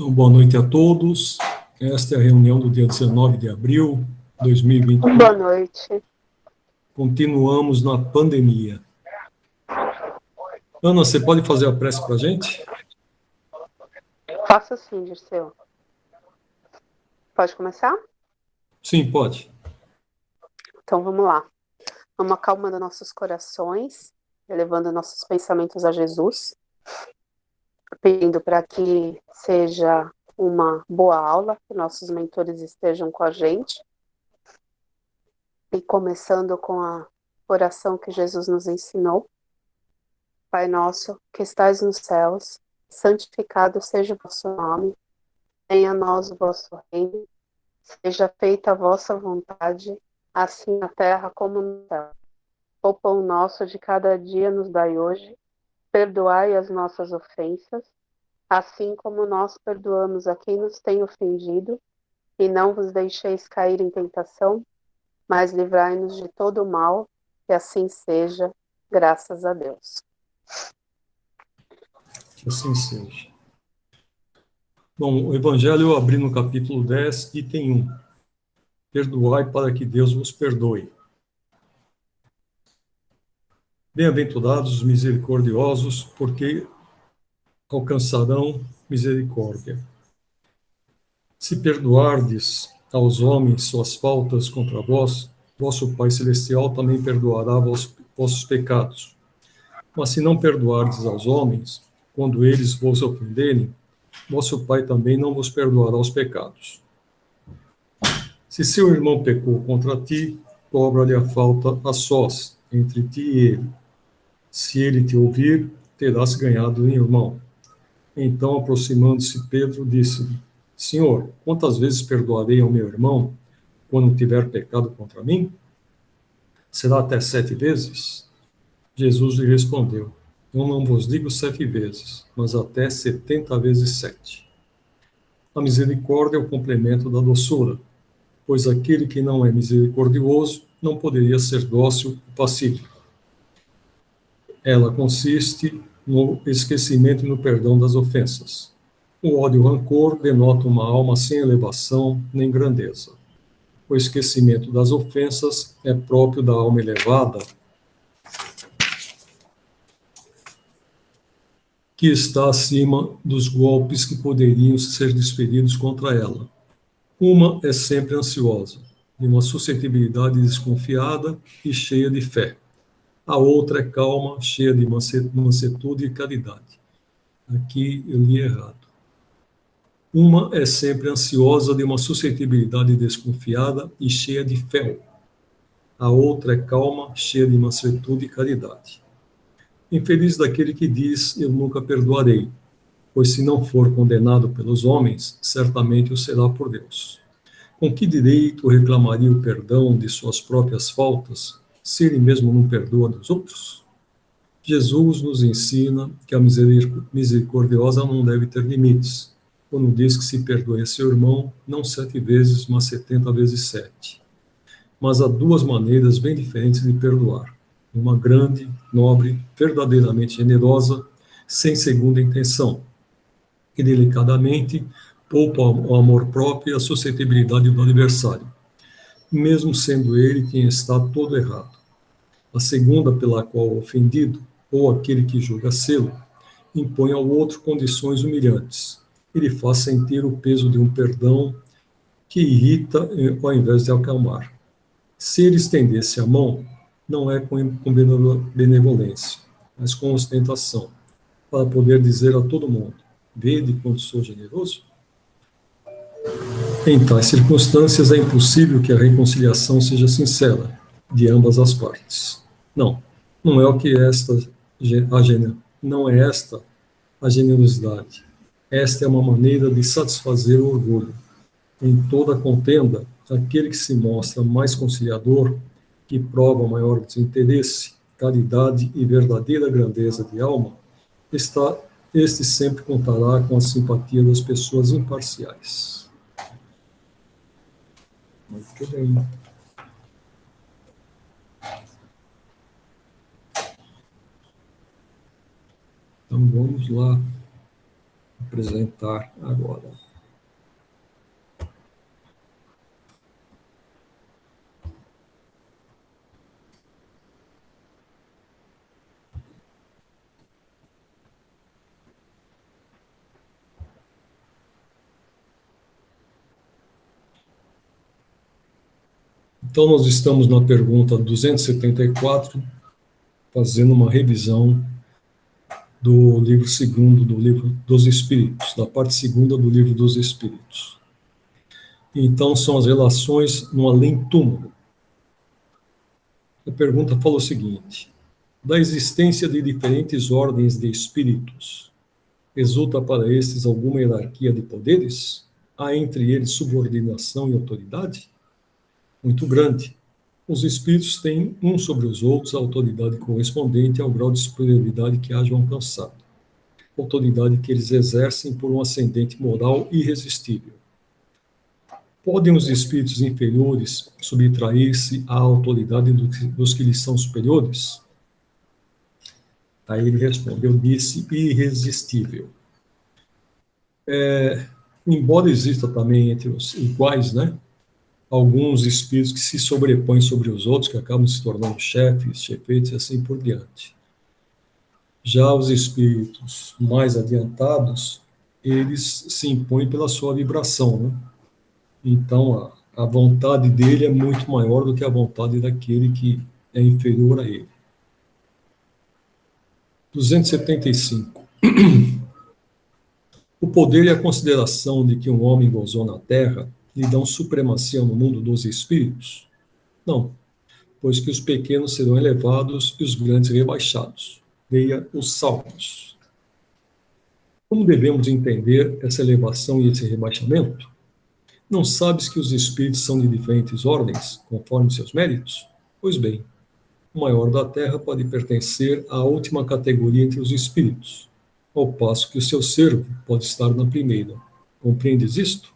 Então, boa noite a todos. Esta é a reunião do dia 19 de abril de 2021. Boa noite. Continuamos na pandemia. Ana, você pode fazer a prece para a gente? Faço sim, Dirceu. Pode começar? Sim, pode. Então vamos lá. Vamos acalmando nossos corações, elevando nossos pensamentos a Jesus, pedindo para que seja uma boa aula, que nossos mentores estejam com a gente. E começando com a oração que Jesus nos ensinou. Pai nosso, que estais nos céus, santificado seja o vosso nome, venha a nós o vosso reino, seja feita a vossa vontade, assim na terra como no céu. O pão nosso de cada dia nos dai hoje, perdoai as nossas ofensas, assim como nós perdoamos a quem nos tem ofendido, e não vos deixeis cair em tentação, mas livrai-nos de todo o mal, que assim seja, graças a Deus. Que assim seja. Bom, o Evangelho eu abri no capítulo 10, item 1. Perdoai para que Deus vos perdoe. Bem-aventurados os misericordiosos, porque alcançarão misericórdia. Se perdoardes aos homens suas faltas contra vós, vosso Pai Celestial também perdoará vossos pecados. Mas se não perdoardes aos homens, quando eles vos ofenderem, vosso Pai também não vos perdoará os pecados. Se seu irmão pecou contra ti, cobra-lhe a falta a sós, entre ti e ele. Se ele te ouvir, terás ganhado um irmão. Então, aproximando-se Pedro, disse-lhe: Senhor, quantas vezes perdoarei ao meu irmão quando tiver pecado contra mim? Será até 7 vezes? Jesus lhe respondeu: Eu não vos digo 7 vezes, mas até 70 vezes 7. A misericórdia é o complemento da doçura, pois aquele que não é misericordioso não poderia ser dócil e pacífico. Ela consiste no esquecimento e no perdão das ofensas. O ódio e o rancor denota uma alma sem elevação nem grandeza. O esquecimento das ofensas é próprio da alma elevada, que está acima dos golpes que poderiam ser desferidos contra ela. Uma é sempre ansiosa, de uma suscetibilidade desconfiada e cheia de fé. A outra é calma, cheia de mansetude e caridade. Aqui eu li errado. Uma é sempre ansiosa, de uma suscetibilidade desconfiada e cheia de fé. A outra é calma, cheia de mansetude e caridade. Infeliz daquele que diz: Eu nunca perdoarei, pois se não for condenado pelos homens, certamente o será por Deus. Com que direito reclamaria o perdão de suas próprias faltas, se ele mesmo não perdoa dos outros? Jesus nos ensina que a misericordiosa não deve ter limites, quando diz que se perdoe a seu irmão, não 7 vezes, mas 70 vezes 7. Mas há duas maneiras bem diferentes de perdoar. Uma grande, nobre, verdadeiramente generosa, sem segunda intenção, que delicadamente poupa o amor próprio e a suscetibilidade do adversário, mesmo sendo ele quem está todo errado. A segunda, pela qual o ofendido, ou aquele que julga sê-lo, impõe ao outro condições humilhantes. Ele faz sentir o peso de um perdão que irrita ao invés de acalmar. Se ele estendesse a mão, não é com benevolência, mas com ostentação, para poder dizer a todo mundo: vede quanto sou generoso? Em tais circunstâncias, é impossível que a reconciliação seja sincera, de ambas as partes. Não, não é o que não é esta a generosidade. Esta é uma maneira de satisfazer o orgulho. Em toda contenda, aquele que se mostra mais conciliador, que prova maior desinteresse, caridade e verdadeira grandeza de alma, este sempre contará com a simpatia das pessoas imparciais. Muito bem. Então vamos lá. apresentar agora. Então, nós estamos na pergunta 274, fazendo uma revisão do livro segundo, do livro dos Espíritos, da parte segunda do livro dos Espíritos. Então, são as relações no além-túmulo. A pergunta fala o seguinte: da existência de diferentes ordens de espíritos, resulta para estes alguma hierarquia de poderes? Há entre eles subordinação e autoridade? Muito grande. Os espíritos têm uns sobre os outros a autoridade correspondente ao grau de superioridade que hajam alcançado, autoridade que eles exercem por um ascendente moral irresistível. Podem os espíritos inferiores subtrair-se à autoridade dos que lhes são superiores? Aí ele responde: eu disse irresistível. Embora exista também entre os iguais, né, alguns espíritos que se sobrepõem sobre os outros, que acabam se tornando chefes, chefeitos e assim por diante. Já os espíritos mais adiantados, eles se impõem pela sua vibração, né? Então, a vontade dele é muito maior do que a vontade daquele que é inferior a ele. 275. O poder e a consideração de que um homem gozou na Terra lhe dão supremacia no mundo dos espíritos? Não, pois que os pequenos serão elevados e os grandes rebaixados. Leia os Salmos. Como devemos entender essa elevação e esse rebaixamento? Não sabes que os espíritos são de diferentes ordens, conforme seus méritos? Pois bem, o maior da Terra pode pertencer à última categoria entre os espíritos, ao passo que o seu servo pode estar na primeira. Compreendes isto?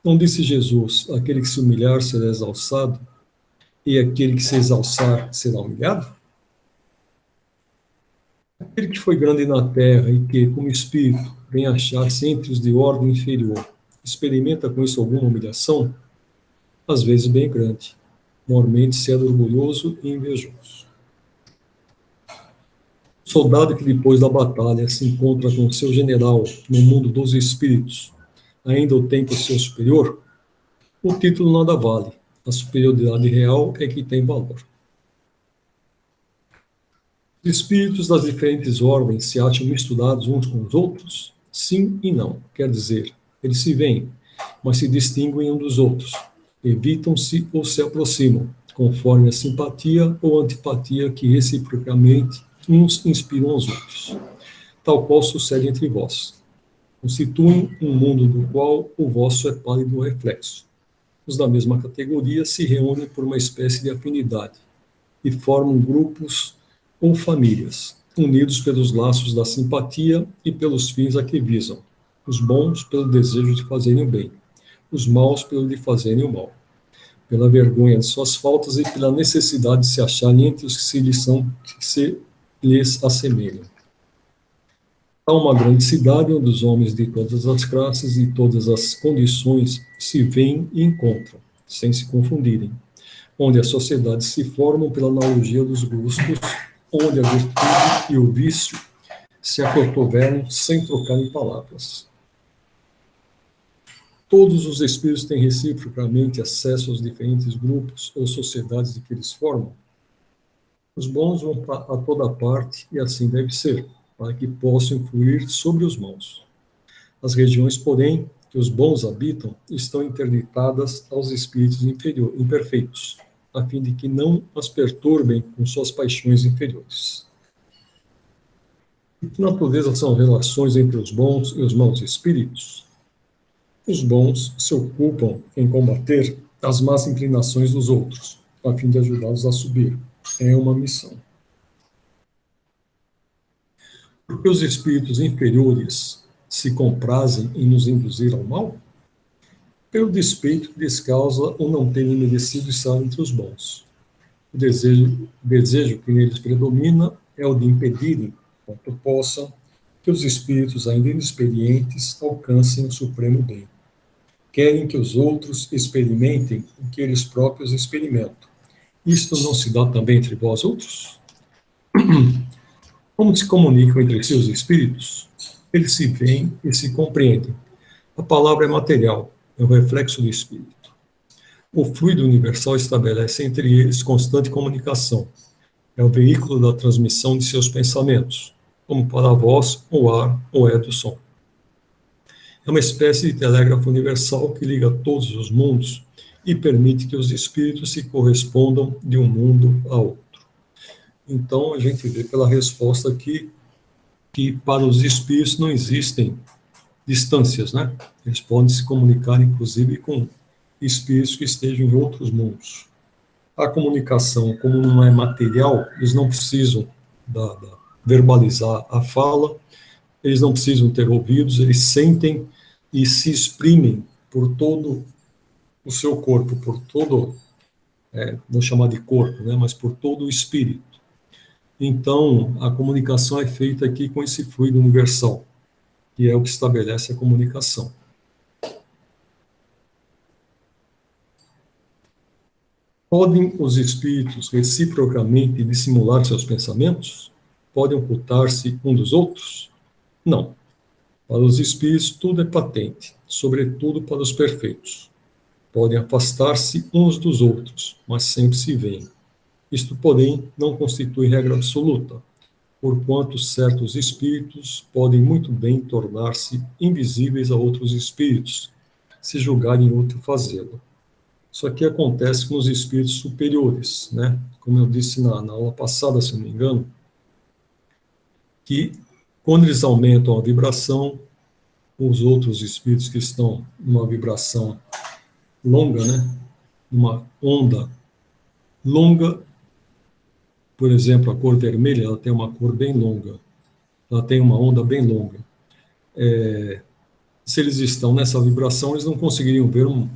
Não disse Jesus: aquele que se humilhar será exalçado, e aquele que se exalçar será humilhado? Aquele que foi grande na terra e que, como espírito, vem achar-se entre os de ordem inferior, experimenta com isso alguma humilhação? Às vezes bem grande. Normalmente sendo orgulhoso e invejoso. O soldado que depois da batalha se encontra com seu general no mundo dos espíritos, ainda o tem por seu superior? O título nada vale. A superioridade real é que tem valor. Os espíritos das diferentes ordens se acham misturados uns com os outros? Sim e não. Quer dizer, eles se veem, mas se distinguem uns dos outros. Evitam-se ou se aproximam, conforme a simpatia ou antipatia que reciprocamente uns inspiram aos outros. Tal qual sucede entre vós. Constituem um mundo do qual o vosso é pálido reflexo. Os da mesma categoria se reúnem por uma espécie de afinidade e formam grupos ou famílias, unidos pelos laços da simpatia e pelos fins a que visam, os bons pelo desejo de fazerem o bem, os maus pelo de fazerem o mal, pela vergonha de suas faltas e pela necessidade de se acharem entre os que se lhes assemelham. Há uma grande cidade onde os homens de todas as classes e todas as condições se veem e encontram, sem se confundirem, onde as sociedades se formam pela analogia dos gostos, onde a virtude e o vício se acotovelam sem trocarem palavras. Todos os espíritos têm reciprocamente acesso aos diferentes grupos ou sociedades de que eles formam. Os bons vão a toda parte e assim deve ser, para que possam influir sobre os maus. As regiões, porém, que os bons habitam, estão interditadas aos espíritos imperfeitos, a fim de que não as perturbem com suas paixões inferiores. De que natureza são as relações entre os bons e os maus espíritos? Os bons se ocupam em combater as más inclinações dos outros, a fim de ajudá-los a subir. É uma missão. Porque os espíritos inferiores se comprazem em nos induzir ao mal? Pelo despeito que lhes causa o não terem merecido estar entre os bons. O desejo que neles predomina é o de impedirem, quanto possam, que os espíritos ainda inexperientes alcancem o supremo bem. Querem que os outros experimentem o que eles próprios experimentam. Isto não se dá também entre vós outros? Como se comunicam entre si os espíritos? Eles se veem e se compreendem. A palavra é material, é o reflexo do espírito. O fluido universal estabelece entre eles constante comunicação. É o veículo da transmissão de seus pensamentos, como para a voz, o ar ou é do som. É uma espécie de telégrafo universal que liga todos os mundos e permite que os espíritos se correspondam de um mundo a outro. Então, a gente vê pela resposta aqui que para os espíritos não existem distâncias, né? Eles podem se comunicar, inclusive, com espíritos que estejam em outros mundos. A comunicação, como não é material, eles não precisam verbalizar a fala, eles não precisam ter ouvidos, eles sentem e se exprimem por todo o seu corpo, por todo, vou chamar de corpo, né, mas por todo o espírito. Então, a comunicação é feita aqui com esse fluido universal, que é o que estabelece a comunicação. Podem os espíritos reciprocamente dissimular seus pensamentos? Podem ocultar-se um dos outros? Não. Para os espíritos tudo é patente, sobretudo para os perfeitos. Podem afastar-se uns dos outros, mas sempre se veem. Isto, porém, não constitui regra absoluta, porquanto certos espíritos podem muito bem tornar-se invisíveis a outros espíritos, se julgarem útil fazê-lo. Isso aqui acontece com os espíritos superiores, né? Como eu disse na aula passada, se não me engano, que quando eles aumentam a vibração, os outros espíritos que estão numa vibração longa, né? Uma onda longa, por exemplo, a cor vermelha, ela tem uma cor bem longa, ela tem uma onda bem longa. Se eles estão nessa vibração, eles não conseguiriam ver um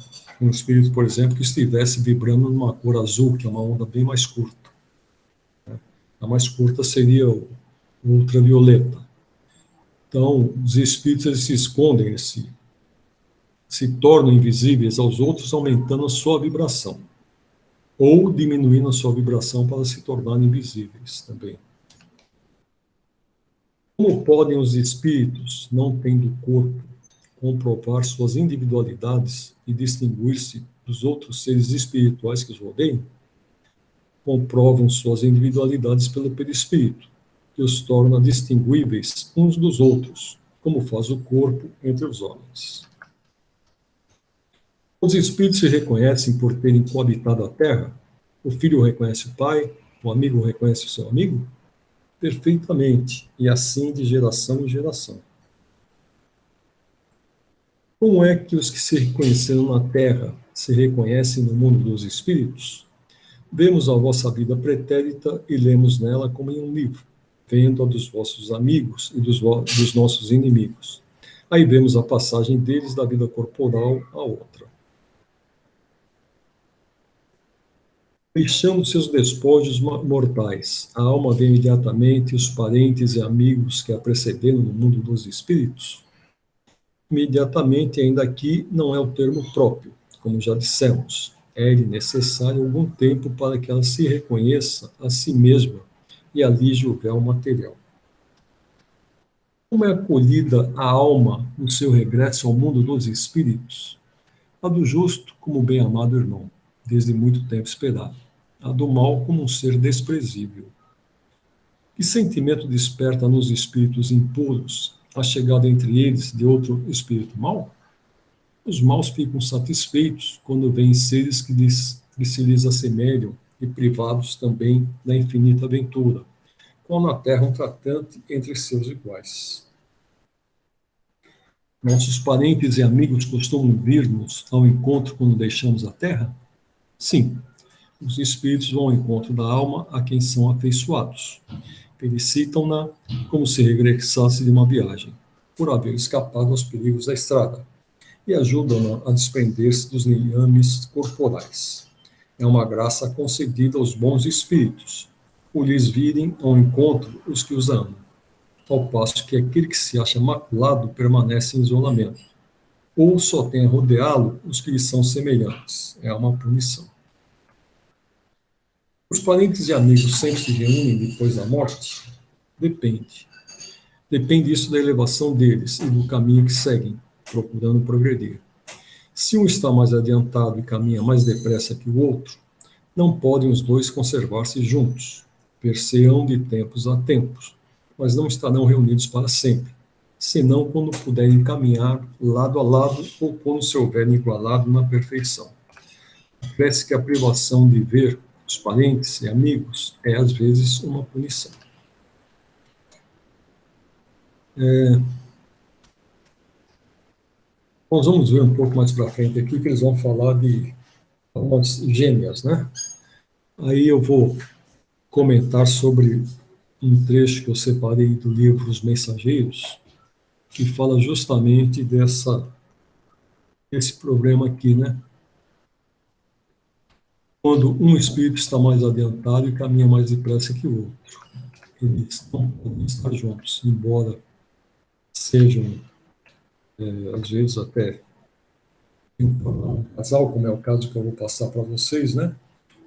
espírito, por exemplo, que estivesse vibrando numa cor azul, que é uma onda bem mais curta. A mais curta seria o ultravioleta. Então, os espíritos eles se escondem, eles se tornam invisíveis aos outros, aumentando a sua vibração, ou diminuindo a sua vibração para se tornarem invisíveis também. Como podem os espíritos, não tendo corpo, comprovar suas individualidades e distinguir-se dos outros seres espirituais que os rodeiam? Comprovam suas individualidades pelo perispírito, que os torna distinguíveis uns dos outros, como faz o corpo entre os homens. Os espíritos se reconhecem por terem coabitado a Terra? O filho reconhece o pai? O amigo reconhece o seu amigo? Perfeitamente, e assim de geração em geração. Como é que os que se reconheceram na Terra se reconhecem no mundo dos espíritos? Vemos a vossa vida pretérita e lemos nela como em um livro, vendo a dos vossos amigos e dos nossos inimigos. Aí vemos a passagem deles da vida corporal a outra. Deixando seus despojos mortais, a alma vê imediatamente os parentes e amigos que a precederam no mundo dos espíritos? Imediatamente, ainda aqui, não é o termo próprio, como já dissemos. É-lhe necessário algum tempo para que ela se reconheça a si mesma e alije o véu material. Como é acolhida a alma no seu regresso ao mundo dos espíritos? A do justo como bem-amado irmão, desde muito tempo esperado. A do mal como um ser desprezível. Que sentimento desperta nos espíritos impuros a chegada entre eles de outro espírito mau? Os maus ficam satisfeitos quando veem seres que se lhes assemelham e privados também da infinita aventura, qual na terra um tratante entre seus iguais. Nossos parentes e amigos costumam vir-nos ao encontro quando deixamos a terra? Sim, os espíritos vão ao encontro da alma a quem são afeiçoados. Felicitam-na como se regressasse de uma viagem, por haver escapado aos perigos da estrada, e ajudam-na a desprender-se dos liames corporais. É uma graça concedida aos bons espíritos, por lhes virem ao encontro os que os amam. ao passo que aquele que se acha maculado permanece em isolamento, ou só tem a rodeá-lo os que lhe são semelhantes. É uma punição. Os parentes e amigos sempre se reúnem depois da morte? Depende. Depende isso da elevação deles e do caminho que seguem, procurando progredir. Se um está mais adiantado e caminha mais depressa que o outro, não podem os dois conservar-se juntos. Per-se-ão de tempos a tempos, mas não estarão reunidos para sempre, senão quando puderem caminhar lado a lado ou quando se houverem igualado na perfeição. Parece que a privação de ver os parentes e amigos é, às vezes, uma punição. Nós vamos ver um pouco mais para frente aqui que eles vão falar de algumas gêmeas, né? Aí eu vou comentar sobre um trecho que eu separei do livro Os Mensageiros, que fala justamente desse problema aqui, né? Quando um espírito está mais adiantado e caminha mais depressa que o outro. Eles não podem estar juntos, embora sejam, às vezes, até um casal, como é o caso que eu vou passar para vocês, né?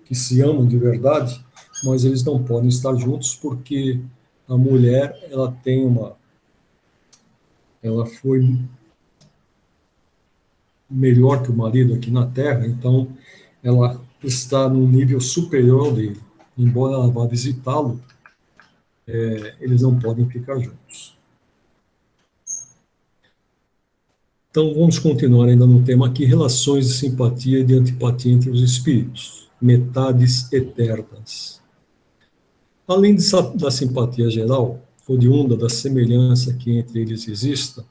Que se amam de verdade, mas eles não podem estar juntos porque a mulher, ela foi melhor que o marido aqui na Terra, então ela está num nível superior ao dele. Embora ela vá visitá-lo, eles não podem ficar juntos. Então vamos continuar ainda no tema aqui, relações de simpatia e de antipatia entre os espíritos, metades eternas. Além da simpatia geral, oriunda da semelhança que entre eles exista,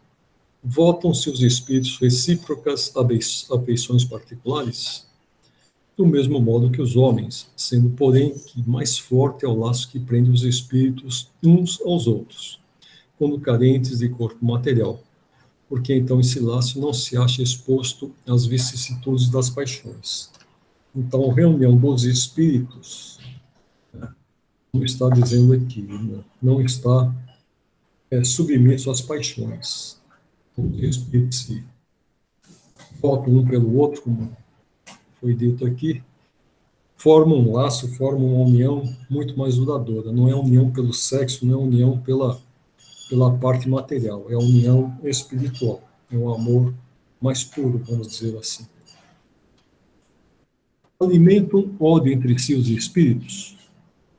votam-se os espíritos recíprocas afeições particulares, do mesmo modo que os homens, sendo, porém, que mais forte é o laço que prende os espíritos uns aos outros, quando carentes de corpo material, porque então esse laço não se acha exposto às vicissitudes das paixões. Então, a reunião dos espíritos, como está dizendo aqui, não está submisso às paixões. Os espíritos se votam um pelo outro, como foi dito aqui, formam um laço, formam uma união muito mais duradoura. Não é união pelo sexo, não é união pela parte material, é a união espiritual, é um amor mais puro, vamos dizer assim. Alimentam ódio entre si os espíritos?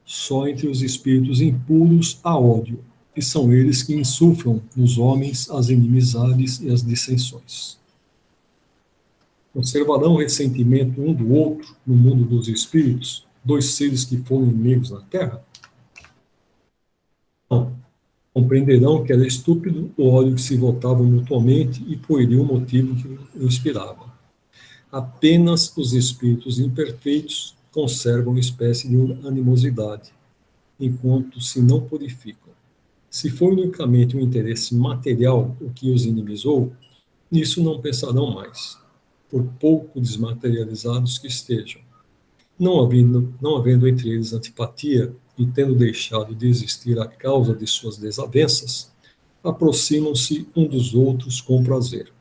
Só entre os espíritos impuros há ódio, e são eles que insuflam nos homens as inimizades e as dissensões. Conservarão ressentimento um do outro no mundo dos espíritos, dois seres que foram inimigos na Terra? Não. Compreenderão que era estúpido o ódio que se votavam mutuamente e por ele o motivo que o inspirava. Apenas os espíritos imperfeitos conservam espécie de animosidade, enquanto se não purificam. Se for unicamente um interesse material o que os inimizou, nisso não pensarão mais, por pouco desmaterializados que estejam. Não havendo entre eles antipatia e tendo deixado de existir a causa de suas desavenças, aproximam-se um dos outros com prazer.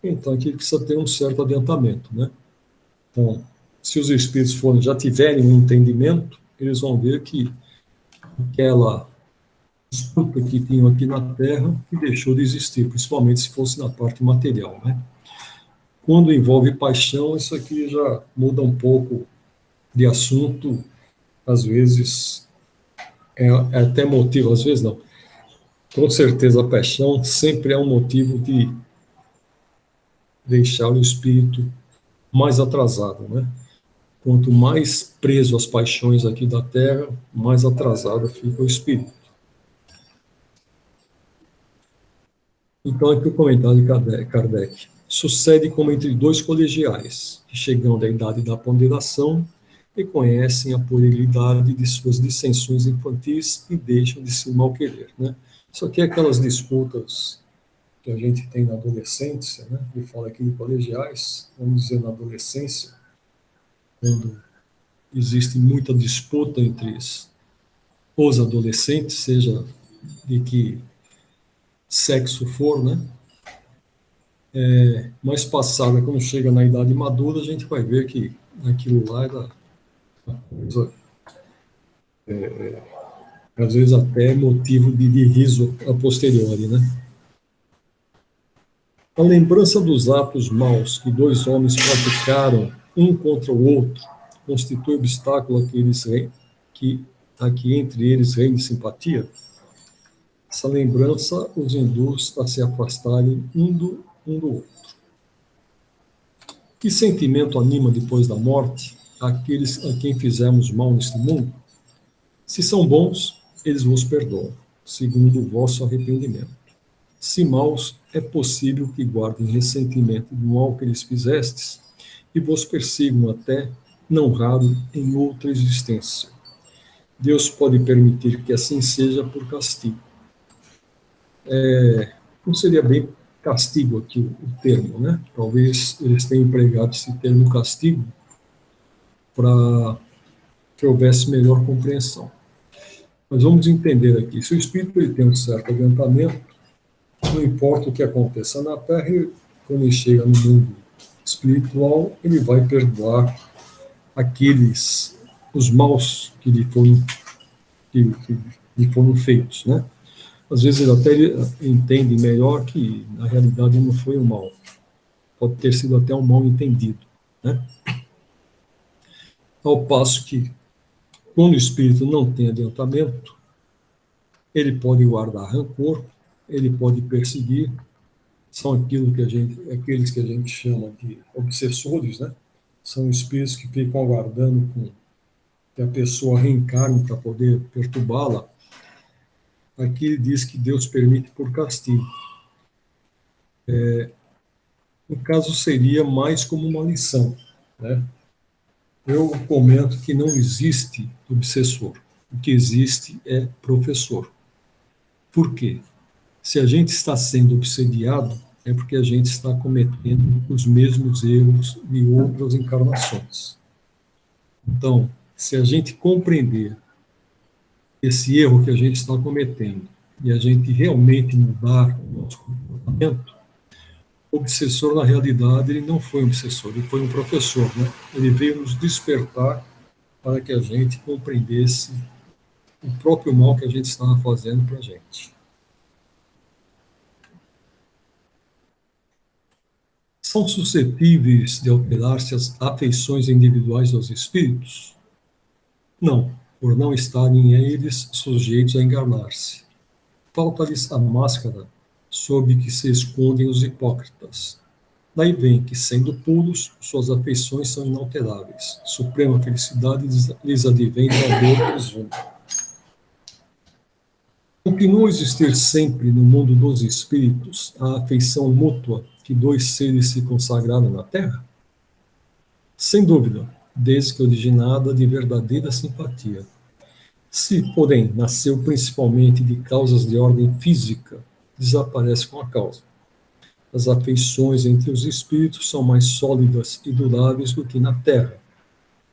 Então, aqui precisa ter um certo adiantamento, né? Então, se os espíritos já tiverem um entendimento, eles vão ver que aquela disputa que tinham aqui na Terra que deixou de existir, principalmente se fosse na parte material, né? Quando envolve paixão, isso aqui já muda um pouco de assunto, às vezes é até motivo, às vezes não. Com certeza a paixão sempre é um motivo de deixar o espírito mais atrasado, né? Quanto mais preso às paixões aqui da Terra, mais atrasado fica o espírito. Então, aqui o comentário de Kardec. Sucede como entre dois colegiais, que chegando à idade da ponderação, reconhecem a puerilidade de suas dissensões infantis e deixam de se malquerer, né? Isso aqui é aquelas disputas que a gente tem na adolescência, né? Ele fala aqui de colegiais, vamos dizer na adolescência, quando existe muita disputa entre os adolescentes, seja de que sexo for, né? Mais passada, quando chega na idade madura, a gente vai ver que aquilo lá era uma coisa, às vezes até motivo de riso a posteriori, né? A lembrança dos atos maus que dois homens praticaram um contra o outro constitui obstáculo a que entre eles reine simpatia. Essa lembrança os induz a se afastarem um do outro. Que sentimento anima depois da morte aqueles a quem fizemos mal neste mundo? Se são bons, eles vos perdoam, segundo o vosso arrependimento. Se maus, é possível que guardem ressentimento do mal que lhes fizestes e vos persigam até, não raro, em outra existência. Deus pode permitir que assim seja por castigo. Não seria bem castigo aqui o termo, né? Talvez eles tenham empregado esse termo castigo para que houvesse melhor compreensão. Mas vamos entender aqui, se o espírito ele tem um certo adiantamento, não importa o que aconteça na Terra, quando ele chega no mundo espiritual, ele vai perdoar os maus que lhe foram feitos, né? Às vezes ele até entende melhor que, na realidade, não foi um mal. Pode ter sido até um mal entendido, né? Ao passo que, quando o espírito não tem adiantamento, ele pode guardar rancor, ele pode perseguir, são aqueles que a gente chama de obsessores, né? São espíritos que ficam aguardando que a pessoa reencarne para poder perturbá-la. Aqui ele diz que Deus permite por castigo. No caso, seria mais como uma lição, né? Eu comento que não existe obsessor. O que existe é professor. Por quê? Se a gente está sendo obsediado, é porque a gente está cometendo os mesmos erros de outras encarnações. Então, se a gente compreender esse erro que a gente está cometendo e a gente realmente mudar o nosso comportamento, o obsessor, na realidade, ele não foi um obsessor, ele foi um professor, né? Ele veio nos despertar para que a gente compreendesse o próprio mal que a gente estava fazendo para a gente. São suscetíveis de alterar-se as afeições individuais dos espíritos? Não, por não estarem eles sujeitos a enganar-se. Falta-lhes a máscara sob que se escondem os hipócritas. Daí vem que, sendo puros, suas afeições são inalteráveis. Suprema felicidade lhes advém do amor presumo. Continua a existir sempre no mundo dos espíritos a afeição mútua que dois seres se consagraram na Terra? Sem dúvida, desde que originada de verdadeira simpatia. Se, porém, nasceu principalmente de causas de ordem física, desaparece com a causa. As afeições entre os espíritos são mais sólidas e duráveis do que na Terra,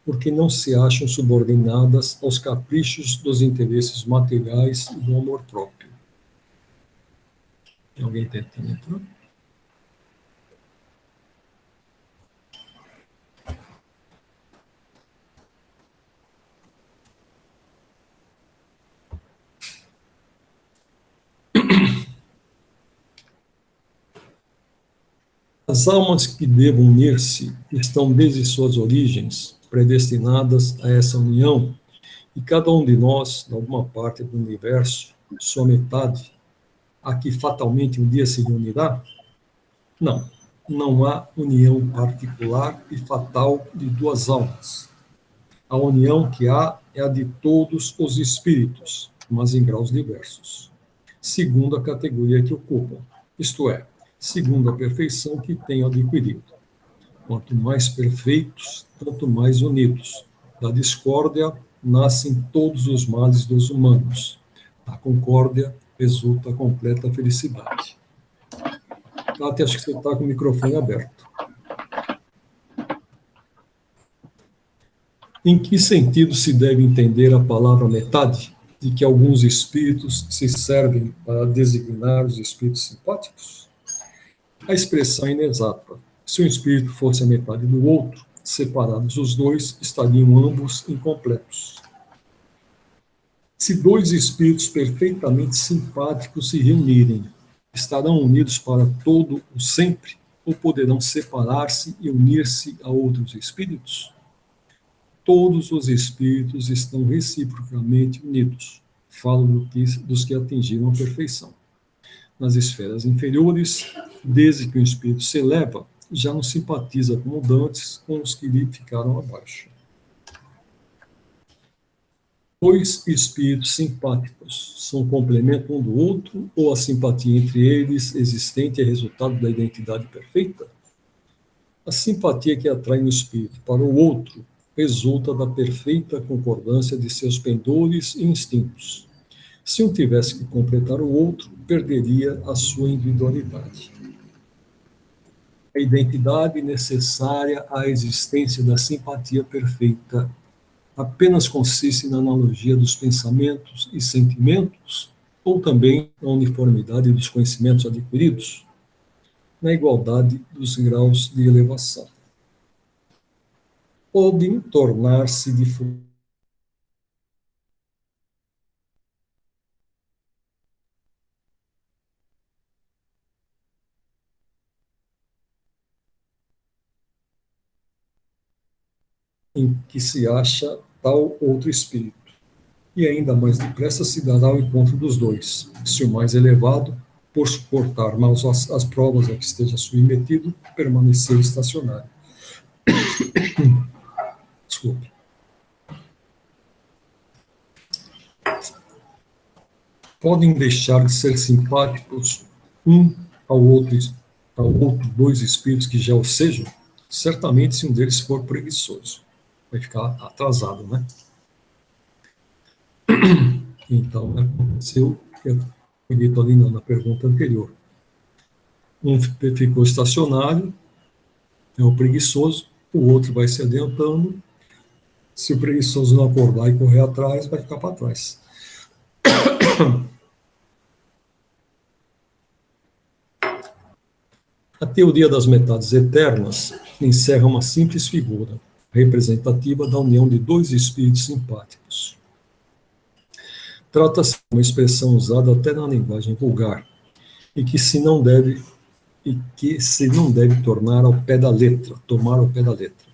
porque não se acham subordinadas aos caprichos dos interesses materiais e do amor próprio. Alguém está entendendo? As almas que devam unir-se estão desde suas origens predestinadas a essa união, e cada um de nós, em alguma parte do universo, sua metade, a que fatalmente um dia se reunirá? Não, não há união particular e fatal de duas almas. A união que há é a de todos os espíritos, mas em graus diversos, segundo a categoria que ocupam, isto é, segundo a perfeição que tenham adquirido. Quanto mais perfeitos, tanto mais unidos. Da discórdia nascem todos os males dos humanos. Da concórdia resulta a completa felicidade. Tati, acho que você está com o microfone aberto. Em que sentido se deve entender a palavra metade? de que alguns espíritos se servem para designar os espíritos simpáticos? A expressão é inexata. Se um espírito fosse a metade do outro, separados os dois, estariam ambos incompletos. Se dois espíritos perfeitamente simpáticos se reunirem, estarão unidos para todo o sempre, ou poderão separar-se e unir-se a outros espíritos? Todos os espíritos estão reciprocamente unidos. Falo dos que atingiram a perfeição. Nas esferas inferiores, desde que o espírito se eleva, já não simpatiza como dantes com os que lhe ficaram abaixo. Dois espíritos simpáticos são complemento um do outro, ou a simpatia entre eles existente é resultado da identidade perfeita? A simpatia que atrai um espírito para o outro resulta da perfeita concordância de seus pendores e instintos. Se um tivesse que completar o outro, perderia a sua individualidade. A identidade necessária à existência da simpatia perfeita apenas consiste na analogia dos pensamentos e sentimentos, ou também na uniformidade dos conhecimentos adquiridos, na igualdade dos graus de elevação. Podem tornar-se diferentes em que se acha tal outro espírito, e ainda mais depressa se dará ao encontro dos dois, se o mais elevado, por suportar mal as provas a que esteja submetido, permanecer estacionário. Desculpe. Podem deixar de ser simpáticos um ao outro dois espíritos que já o sejam? Certamente, se um deles for preguiçoso, vai ficar atrasado, né? Então, aconteceu o que foi dito ali na pergunta anterior. Um ficou estacionário, é o preguiçoso, o outro vai se adiantando. Se o preguiçoso não acordar e correr atrás, vai ficar para trás. A teoria das metades eternas encerra uma simples figura, representativa da união de dois espíritos simpáticos. Trata-se de uma expressão usada até na linguagem vulgar, e que se não deve tornar ao pé da letra, tomar ao pé da letra.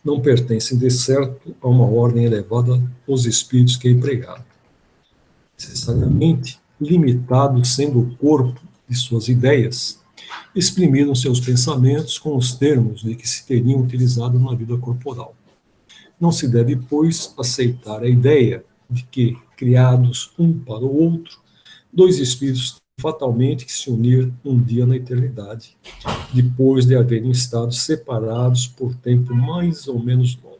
Não pertencem, de certo, a uma ordem elevada os espíritos que empregaram. Necessariamente limitados sendo o corpo de suas ideias, exprimiram seus pensamentos com os termos de que se teriam utilizado na vida corporal. Não se deve, pois, aceitar a ideia de que, criados um para o outro, dois espíritos têm fatalmente que se unir um dia na eternidade, depois de haverem estado separados por tempo mais ou menos longo.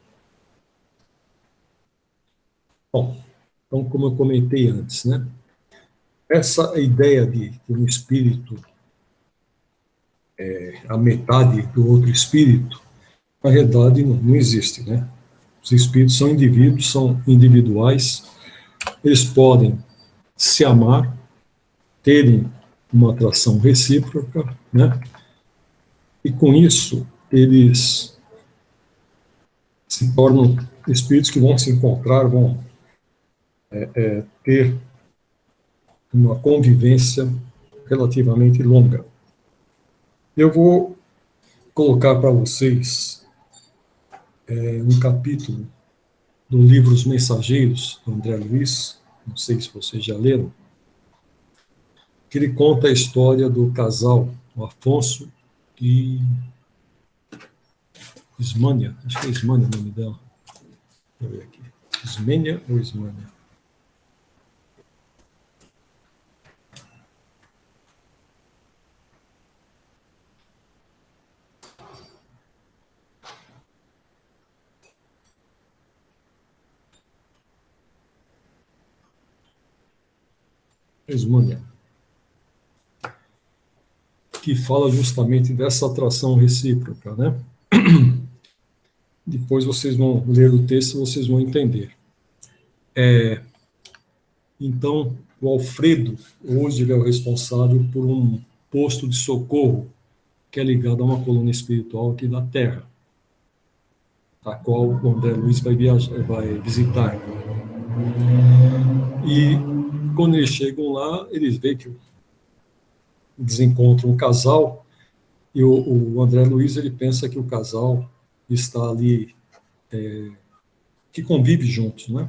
Bom, então, como eu comentei antes, né? Essa ideia de que um espírito a metade do outro espírito, na realidade não existe, né? Os espíritos são indivíduos, são individuais, eles podem se amar, terem uma atração recíproca, né? E com isso eles se tornam espíritos que vão se encontrar, vão ter uma convivência relativamente longa. Eu vou colocar para vocês um capítulo do livro Os Mensageiros, do André Luiz, não sei se vocês já leram, que ele conta a história do casal, o Afonso e Ismânia, acho que é Ismânia o nome dela. Deixa eu ver aqui. Ismênia ou Ismânia? Ismânia, que fala justamente dessa atração recíproca, né? Depois vocês vão ler o texto e vocês vão entender. Então, o Alfredo, hoje, ele é o responsável por um posto de socorro que é ligado a uma coluna espiritual aqui da Terra, a qual o André Luiz vai visitar. E quando eles chegam lá, eles veem que eles encontram um casal e o André Luiz, ele pensa que o casal está ali, que convive juntos, né?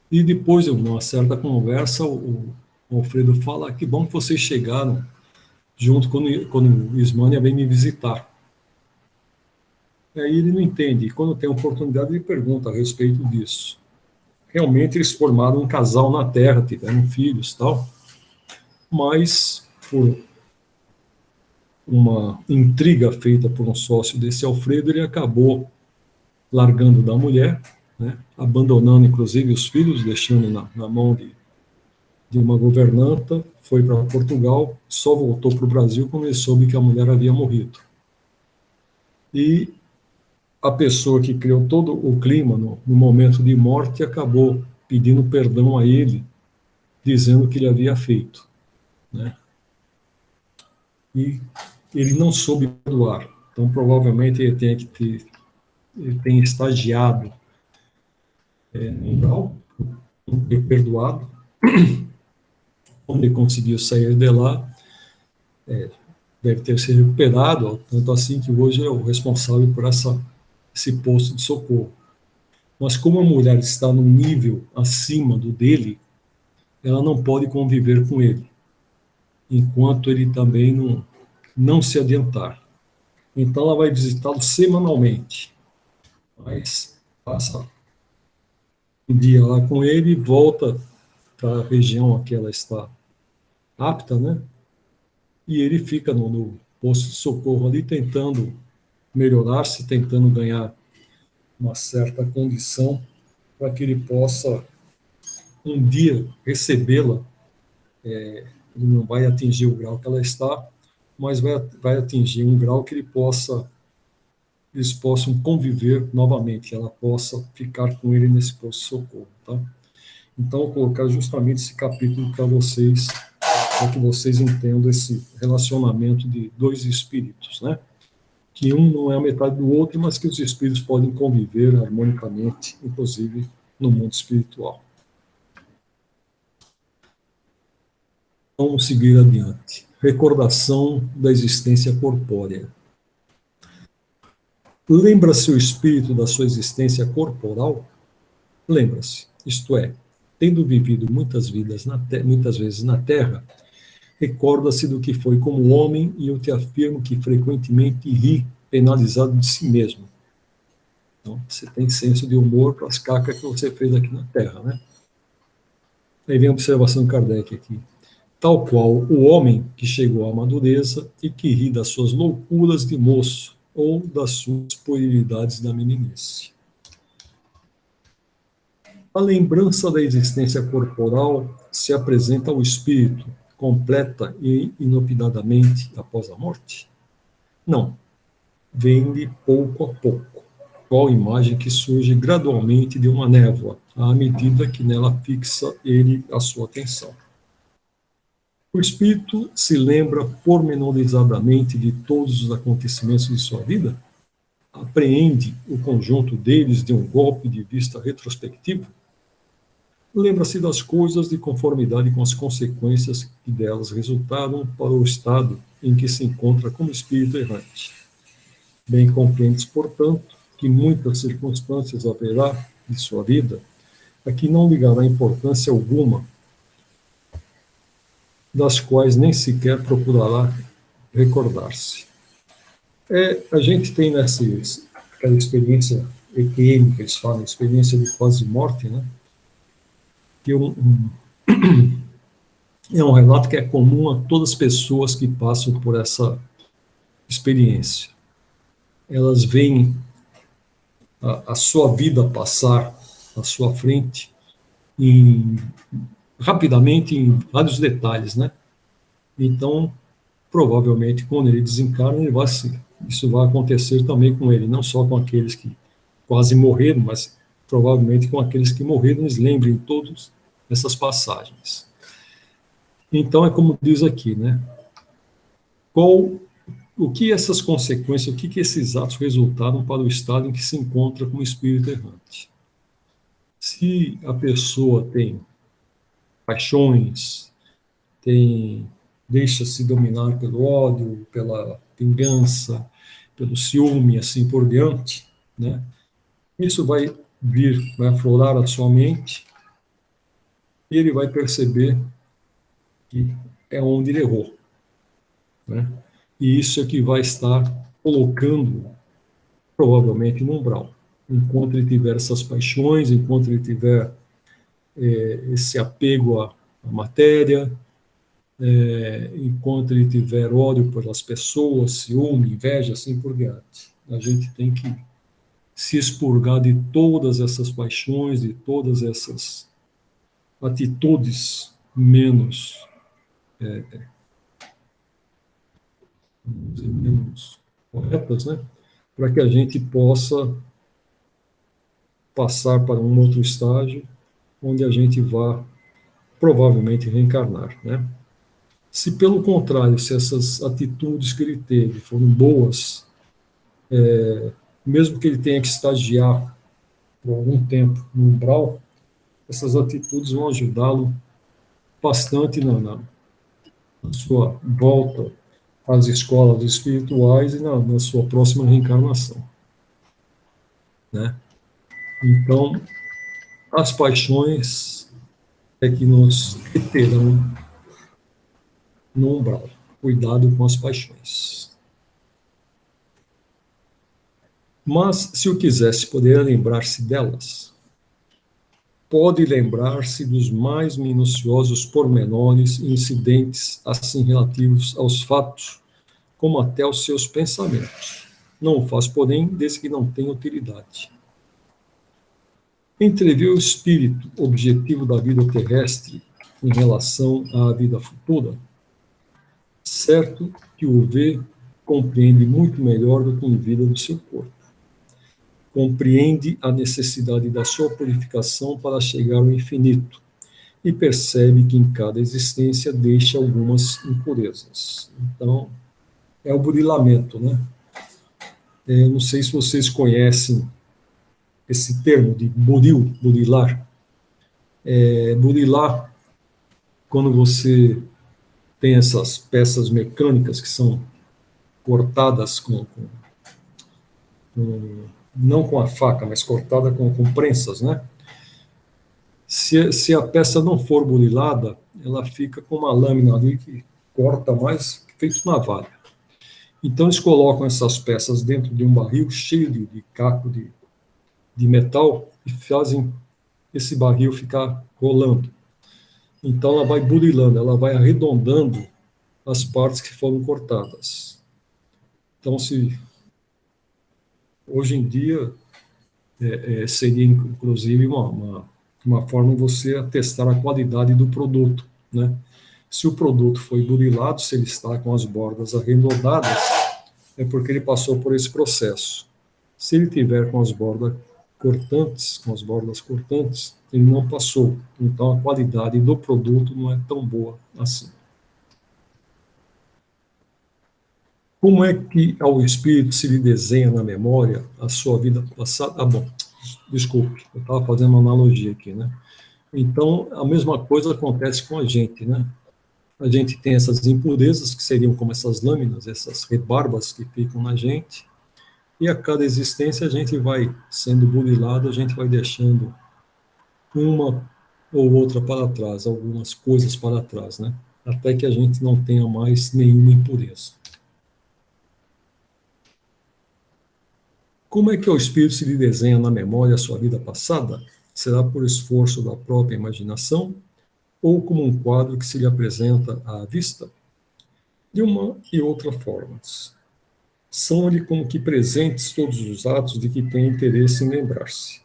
E depois de uma certa conversa, o Alfredo fala: que bom que vocês chegaram junto quando o Ismânia vem me visitar. E aí ele não entende, e quando tem oportunidade ele pergunta a respeito disso. Realmente eles formaram um casal na Terra, tiveram filhos e tal, mas por uma intriga feita por um sócio desse Alfredo, ele acabou largando da mulher, né, abandonando inclusive os filhos, deixando na mão de uma governanta, foi para Portugal, só voltou para o Brasil quando ele soube que a mulher havia morrido. E a pessoa que criou todo o clima no momento de morte acabou pedindo perdão a ele, dizendo que ele havia feito, né? E ele não soube perdoar. Então, provavelmente, ele tem estagiado no grau, não ter perdoado. Quando ele conseguiu sair de lá, deve ter se recuperado, tanto assim que hoje é o responsável por esse posto de socorro. Mas como a mulher está num nível acima do dele, ela não pode conviver com ele, enquanto ele também não se adiantar. Então ela vai visitá-lo semanalmente, mas passa um dia lá com ele e volta para a região a que ela está apta, né? E ele fica no posto de socorro ali tentando melhorar-se, tentando ganhar uma certa condição para que ele possa um dia recebê-la. Ele não vai atingir o grau que ela está, mas vai atingir um grau que eles possam conviver novamente, que ela possa ficar com ele nesse posto de socorro, tá? Então, eu vou colocar justamente esse capítulo para vocês, para que vocês entendam esse relacionamento de dois espíritos, né? Que um não é a metade do outro, mas que os espíritos podem conviver harmonicamente, inclusive no mundo espiritual. Vamos seguir adiante. Recordação da existência corpórea. Lembra-se o espírito da sua existência corporal? Lembra-se, isto é, tendo vivido muitas vezes na Terra, recorda-se do que foi como homem e eu te afirmo que frequentemente ri, penalizado de si mesmo. Então, você tem senso de humor para as cacas que você fez aqui na Terra, né? Aí vem a observação de Kardec aqui. Tal qual o homem que chegou à madureza e que ri das suas loucuras de moço ou das suas puerilidades da meninice. A lembrança da existência corporal se apresenta ao espírito completa e inopinadamente após a morte? Não. Vem-lhe pouco a pouco, qual imagem que surge gradualmente de uma névoa, à medida que nela fixa ele a sua atenção. O espírito se lembra pormenorizadamente de todos os acontecimentos de sua vida? Apreende o conjunto deles de um golpe de vista retrospectivo? Lembra-se das coisas de conformidade com as consequências que delas resultaram para o estado em que se encontra como espírito errante. Bem compreendes, portanto, que muitas circunstâncias haverá de sua vida a que não ligará importância alguma, das quais nem sequer procurará recordar-se. A gente tem aquela experiência EQM, que eles falam, experiência de quase morte, né? Que é um relato que é comum a todas as pessoas que passam por essa experiência. Elas veem a sua vida passar à sua frente rapidamente em vários detalhes, né? Então, provavelmente, quando ele desencarna, isso vai acontecer também com ele, não só com aqueles que quase morreram, mas provavelmente com aqueles que morreram, eles lembrem todos essas passagens. Então, é como diz aqui, né? O que essas consequências, o que esses atos resultaram para o estado em que se encontra como espírito errante? Se a pessoa tem paixões, deixa-se dominar pelo ódio, pela vingança, pelo ciúme, assim por diante, né? Isso vai vai aflorar a sua mente e ele vai perceber que é onde ele errou, né? E isso é que vai estar colocando, provavelmente, no umbral. Enquanto ele tiver essas paixões, enquanto ele tiver esse apego à matéria, enquanto ele tiver ódio pelas pessoas, ciúme, inveja, assim por diante. A gente tem que se expurgar de todas essas paixões, de todas essas atitudes menos corretas, né? Para que a gente possa passar para um outro estágio, onde a gente vá provavelmente reencarnar, né? Se pelo contrário, se essas atitudes que ele teve foram boas, mesmo que ele tenha que estagiar por algum tempo no umbral, essas atitudes vão ajudá-lo bastante na sua volta às escolas espirituais e na sua próxima reencarnação, né? Então, as paixões é que nos reterão no umbral. Cuidado com as paixões. Mas, se o quisesse, poderia lembrar-se delas. Pode lembrar-se dos mais minuciosos pormenores e incidentes assim relativos aos fatos, como até aos seus pensamentos. Não o faz, porém, desde que não tenha utilidade. Entreviu o espírito objetivo da vida terrestre em relação à vida futura? Certo que o vê compreende muito melhor do que em vida do seu corpo. Compreende a necessidade da sua purificação para chegar ao infinito e percebe que em cada existência deixa algumas impurezas. Então, é o burilamento, né? Não sei se vocês conhecem esse termo de burilar. Burilar, quando você tem essas peças mecânicas que são cortadas não com a faca, mas cortada com prensas, né? Se a peça não for burilada, ela fica com uma lâmina ali que corta mais, feito navalha. Então eles colocam essas peças dentro de um barril cheio de caco de metal e fazem esse barril ficar rolando. Então ela vai burilando, ela vai arredondando as partes que foram cortadas. Então, se hoje em dia seria inclusive uma forma de você atestar a qualidade do produto, né? Se o produto foi burilado, se ele está com as bordas arredondadas, é porque ele passou por esse processo. Se ele tiver com as bordas cortantes, ele não passou. Então a qualidade do produto não é tão boa assim. Como é que ao espírito se lhe desenha na memória a sua vida passada? Ah, bom, desculpe, eu estava fazendo uma analogia aqui, né? Então, a mesma coisa acontece com a gente, né? A gente tem essas impurezas, que seriam como essas lâminas, essas rebarbas que ficam na gente, e a cada existência a gente vai sendo burilado, a gente vai deixando uma ou outra para trás, algumas coisas para trás, né? Até que a gente não tenha mais nenhuma impureza. Como é que o espírito se lhe desenha na memória a sua vida passada? Será por esforço da própria imaginação ou como um quadro que se lhe apresenta à vista? De uma e outra formas. São-lhe como que presentes todos os atos de que tem interesse em lembrar-se.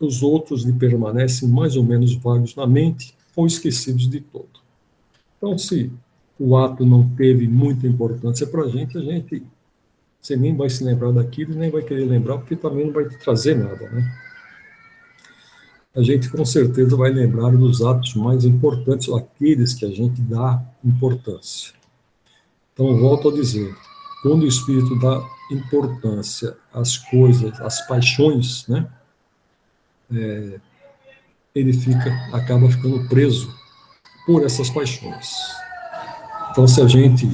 Os outros lhe permanecem mais ou menos vagos na mente ou esquecidos de todo. Então, se o ato não teve muita importância para a gente, você nem vai se lembrar daquilo, nem vai querer lembrar, porque também não vai te trazer nada, né? a gente com certeza vai lembrar dos atos mais importantes, ou aqueles que a gente dá importância. Então, volto a dizer, quando o espírito dá importância às coisas, às paixões, né, ele acaba ficando preso por essas paixões. Então, se a gente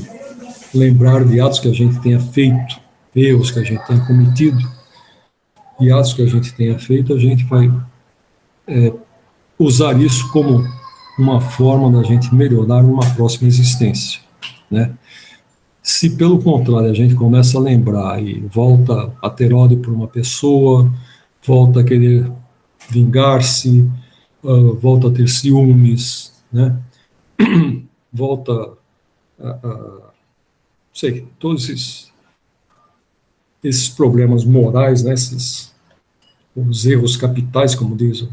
lembrar de atos que a gente tenha feito, erros que a gente tenha cometido, e atos que a gente tenha feito, a gente vai usar isso como uma forma da gente melhorar numa próxima existência, né? Se, pelo contrário, a gente começa a lembrar e volta a ter ódio por uma pessoa, volta a querer vingar-se, volta a ter ciúmes, né? Volta a sei, todos esses problemas morais, né? Os erros capitais, como diz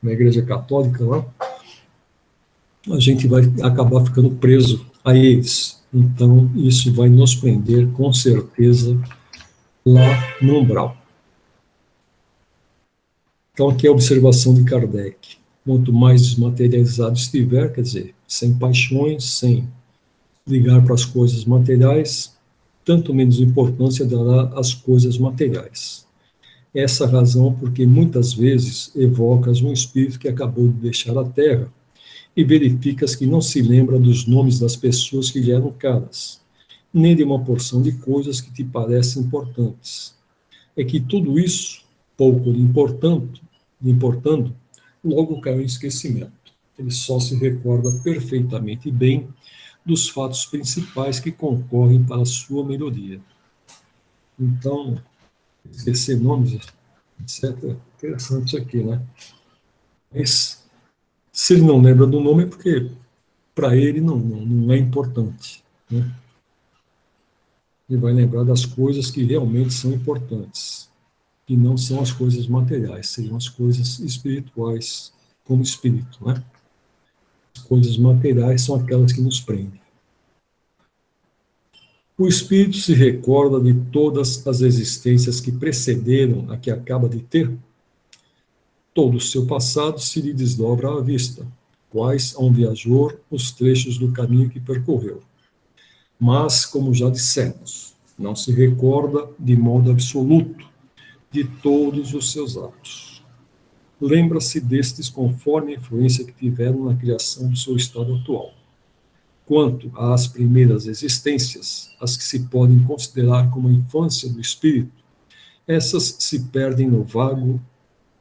na Igreja Católica, lá, a gente vai acabar ficando preso a eles. Então, isso vai nos prender, com certeza, lá no umbral. Então, aqui é a observação de Kardec. Quanto mais desmaterializado estiver, quer dizer, sem paixões, sem ligar para as coisas materiais, tanto menos importância dará às coisas materiais. Essa razão porque muitas vezes evocas um espírito que acabou de deixar a Terra e verificas que não se lembra dos nomes das pessoas que lhe eram caras, nem de uma porção de coisas que te parecem importantes. É que tudo isso, pouco lhe importando, logo caiu em esquecimento. Ele só se recorda perfeitamente bem dos fatos principais que concorrem para a sua melhoria. Então, esquecer nomes, etc. Interessante isso aqui, né? Mas, se ele não lembra do nome, é porque para ele não é importante, né? Ele vai lembrar das coisas que realmente são importantes, que não são as coisas materiais, seriam as coisas espirituais, como espírito, né? As coisas materiais são aquelas que nos prendem. O espírito se recorda de todas as existências que precederam a que acaba de ter. Todo o seu passado se lhe desdobra à vista, quais a um viajor os trechos do caminho que percorreu. Mas, como já dissemos, não se recorda de modo absoluto de todos os seus atos. Lembra-se destes conforme a influência que tiveram na criação do seu estado atual. Quanto às primeiras existências, as que se podem considerar como a infância do espírito, essas se perdem no vago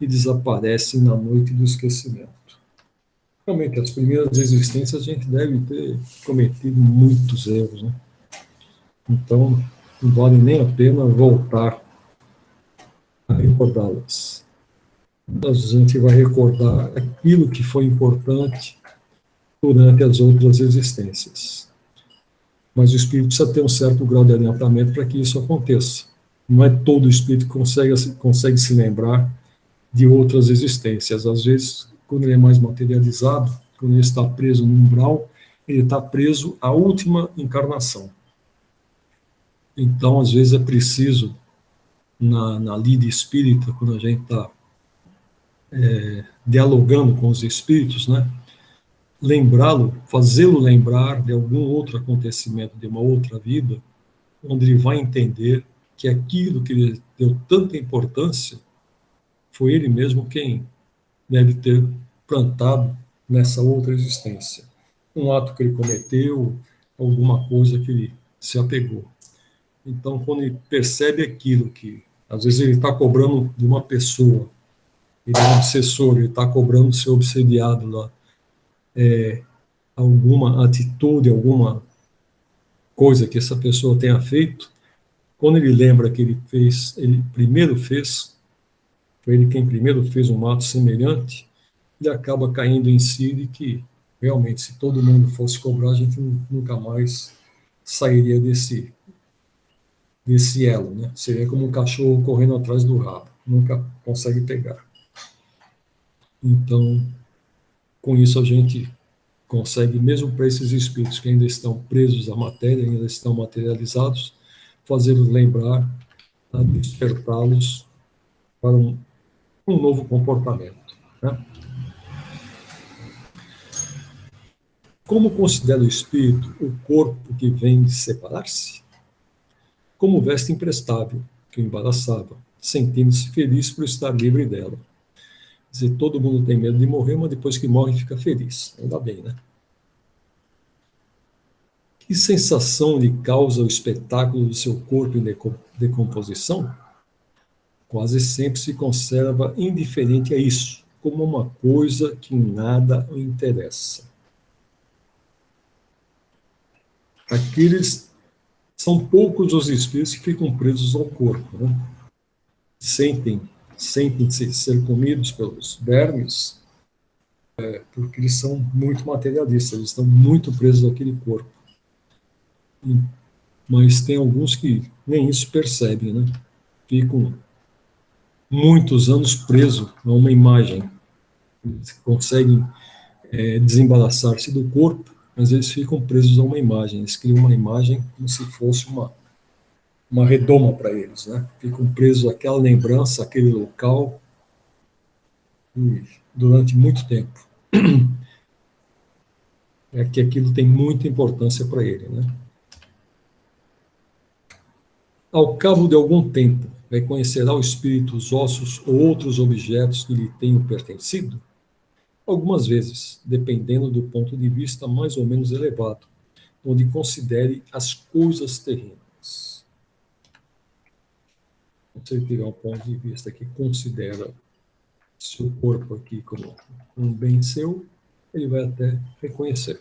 e desaparecem na noite do esquecimento. Realmente, as primeiras existências a gente deve ter cometido muitos erros, né? Então, não vale nem a pena voltar a recordá-las. A gente vai recordar aquilo que foi importante durante as outras existências. Mas o espírito precisa ter um certo grau de adiantamento para que isso aconteça. Não é todo espírito que consegue se lembrar de outras existências. Às vezes, quando ele é mais materializado, quando ele está preso no umbral, ele está preso à última encarnação. Então, às vezes, é preciso, na lida espírita, quando a gente está dialogando com os espíritos, né, lembrá-lo, fazê-lo lembrar de algum outro acontecimento de uma outra vida, onde ele vai entender que aquilo que lhe deu tanta importância foi ele mesmo quem deve ter plantado nessa outra existência. Um ato que ele cometeu, alguma coisa que ele se apegou. Então, quando ele percebe aquilo que, às vezes, ele está cobrando de uma pessoa, ele é um obsessor, ele está cobrando de ser obsediado lá, alguma atitude, alguma coisa que essa pessoa tenha feito, quando ele lembra que ele primeiro fez, foi ele quem primeiro fez um ato semelhante, ele acaba caindo em si de que, realmente, se todo mundo fosse cobrar, a gente nunca mais sairia desse elo, né? Seria como um cachorro correndo atrás do rabo, nunca consegue pegar. Então, com isso a gente consegue, mesmo para esses espíritos que ainda estão presos à matéria, ainda estão materializados, fazê-los lembrar, despertá-los para um novo comportamento. né? Como considera o espírito o corpo que vem de separar-se? Como veste imprestável, que o embaraçava, sentindo-se feliz por estar livre dela. Quer dizer, todo mundo tem medo de morrer, mas depois que morre fica feliz. Ainda bem, né? Que sensação lhe causa o espetáculo do seu corpo em decomposição? Quase sempre se conserva indiferente a isso, como uma coisa que em nada o interessa. Aqueles são poucos os espíritos que ficam presos ao corpo, né? Sentem-se ser comidos pelos vermes, porque eles são muito materialistas, eles estão muito presos àquele corpo. Mas tem alguns que nem isso percebem, né? Ficam muitos anos presos a uma imagem. Eles conseguem desembaraçar-se do corpo, mas eles ficam presos a uma imagem. Eles criam uma imagem como se fosse uma redoma para eles, né? Ficam presos àquela lembrança, àquele local, durante muito tempo. É que aquilo tem muita importância para ele, né? Ao cabo de algum tempo, reconhecerá o espírito os ossos ou outros objetos que lhe tenham pertencido? Algumas vezes, dependendo do ponto de vista mais ou menos elevado, onde considere as coisas terrenas. Se ele tiver um ponto de vista que considera seu corpo aqui como um bem seu, ele vai até reconhecer.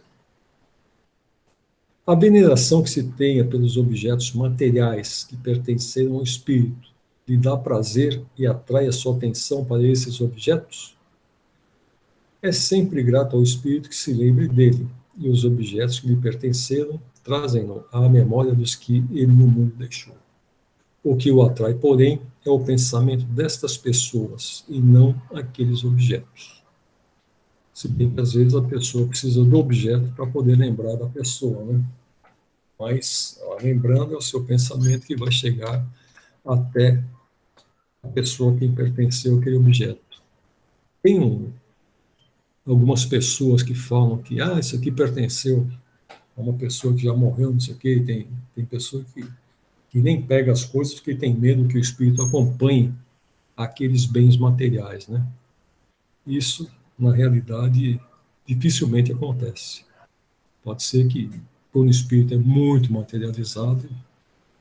A veneração que se tenha pelos objetos materiais que pertenceram ao espírito lhe dá prazer e atrai a sua atenção para esses objetos? É sempre grato ao espírito que se lembre dele, e os objetos que lhe pertenceram trazem-no à memória dos que ele no mundo deixou. O que o atrai, porém, é o pensamento destas pessoas e não aqueles objetos. Se bem que às vezes a pessoa precisa do objeto para poder lembrar da pessoa, né? Mas lembrando é o seu pensamento que vai chegar até a pessoa a quem pertenceu aquele objeto. Tem algumas pessoas que falam que isso aqui pertenceu a uma pessoa que já morreu, não sei o quê. Tem pessoa que nem pega as coisas porque tem medo que o espírito acompanhe aqueles bens materiais, né? Isso, na realidade, dificilmente acontece. Pode ser que, quando o espírito é muito materializado,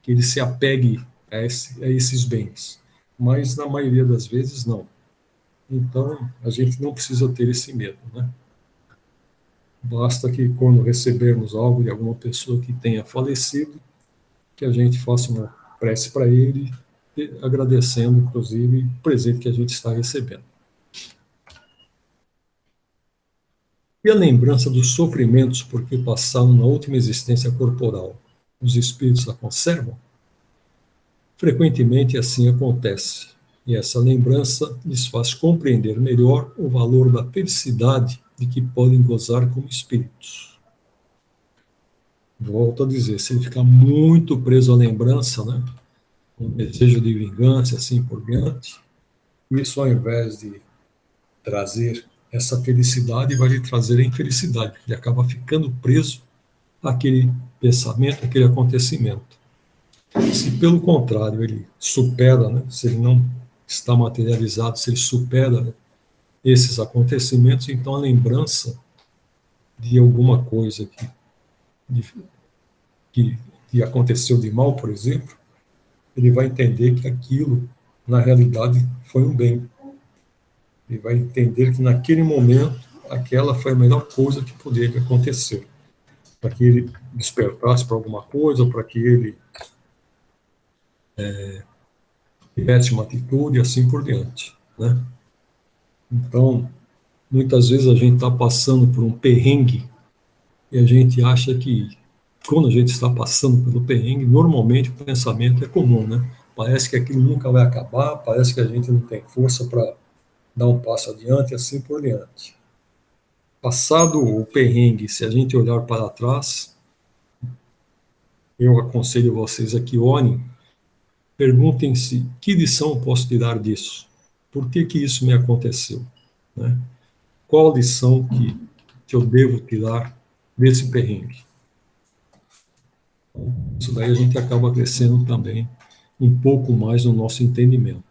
que ele se apegue a esses bens. Mas, na maioria das vezes, não. Então, a gente não precisa ter esse medo, né? Basta que, quando recebermos algo de alguma pessoa que tenha falecido, que a gente faça uma prece para ele, agradecendo, inclusive, o presente que a gente está recebendo. E a lembrança dos sofrimentos por que passaram na última existência corporal, os espíritos a conservam? Frequentemente assim acontece, e essa lembrança lhes faz compreender melhor o valor da felicidade de que podem gozar como espíritos. Volto a dizer, se ele ficar muito preso à lembrança, né, com desejo de vingança, assim por diante, isso ao invés de trazer essa felicidade, vai lhe trazer a infelicidade, ele acaba ficando preso àquele pensamento, àquele acontecimento. Se pelo contrário ele supera, né, se ele não está materializado, se ele supera esses acontecimentos, então a lembrança de alguma coisa que aconteceu de mal, por exemplo, ele vai entender que aquilo, na realidade, foi um bem. Ele vai entender que naquele momento, aquela foi a melhor coisa que poderia acontecer. Para que ele despertasse para alguma coisa, para que ele tivesse uma atitude e assim por diante, né? Então, muitas vezes a gente está passando por um perrengue e a gente acha que, quando a gente está passando pelo perrengue, normalmente o pensamento é comum, né? Parece que aquilo nunca vai acabar, parece que a gente não tem força para dar um passo adiante e assim por diante. Passado o perrengue, se a gente olhar para trás, eu aconselho vocês a que olhem, perguntem-se que lição posso tirar disso? Por que isso me aconteceu? né? Qual a lição que eu devo tirar desse perrengue? Isso daí a gente acaba crescendo também um pouco mais no nosso entendimento.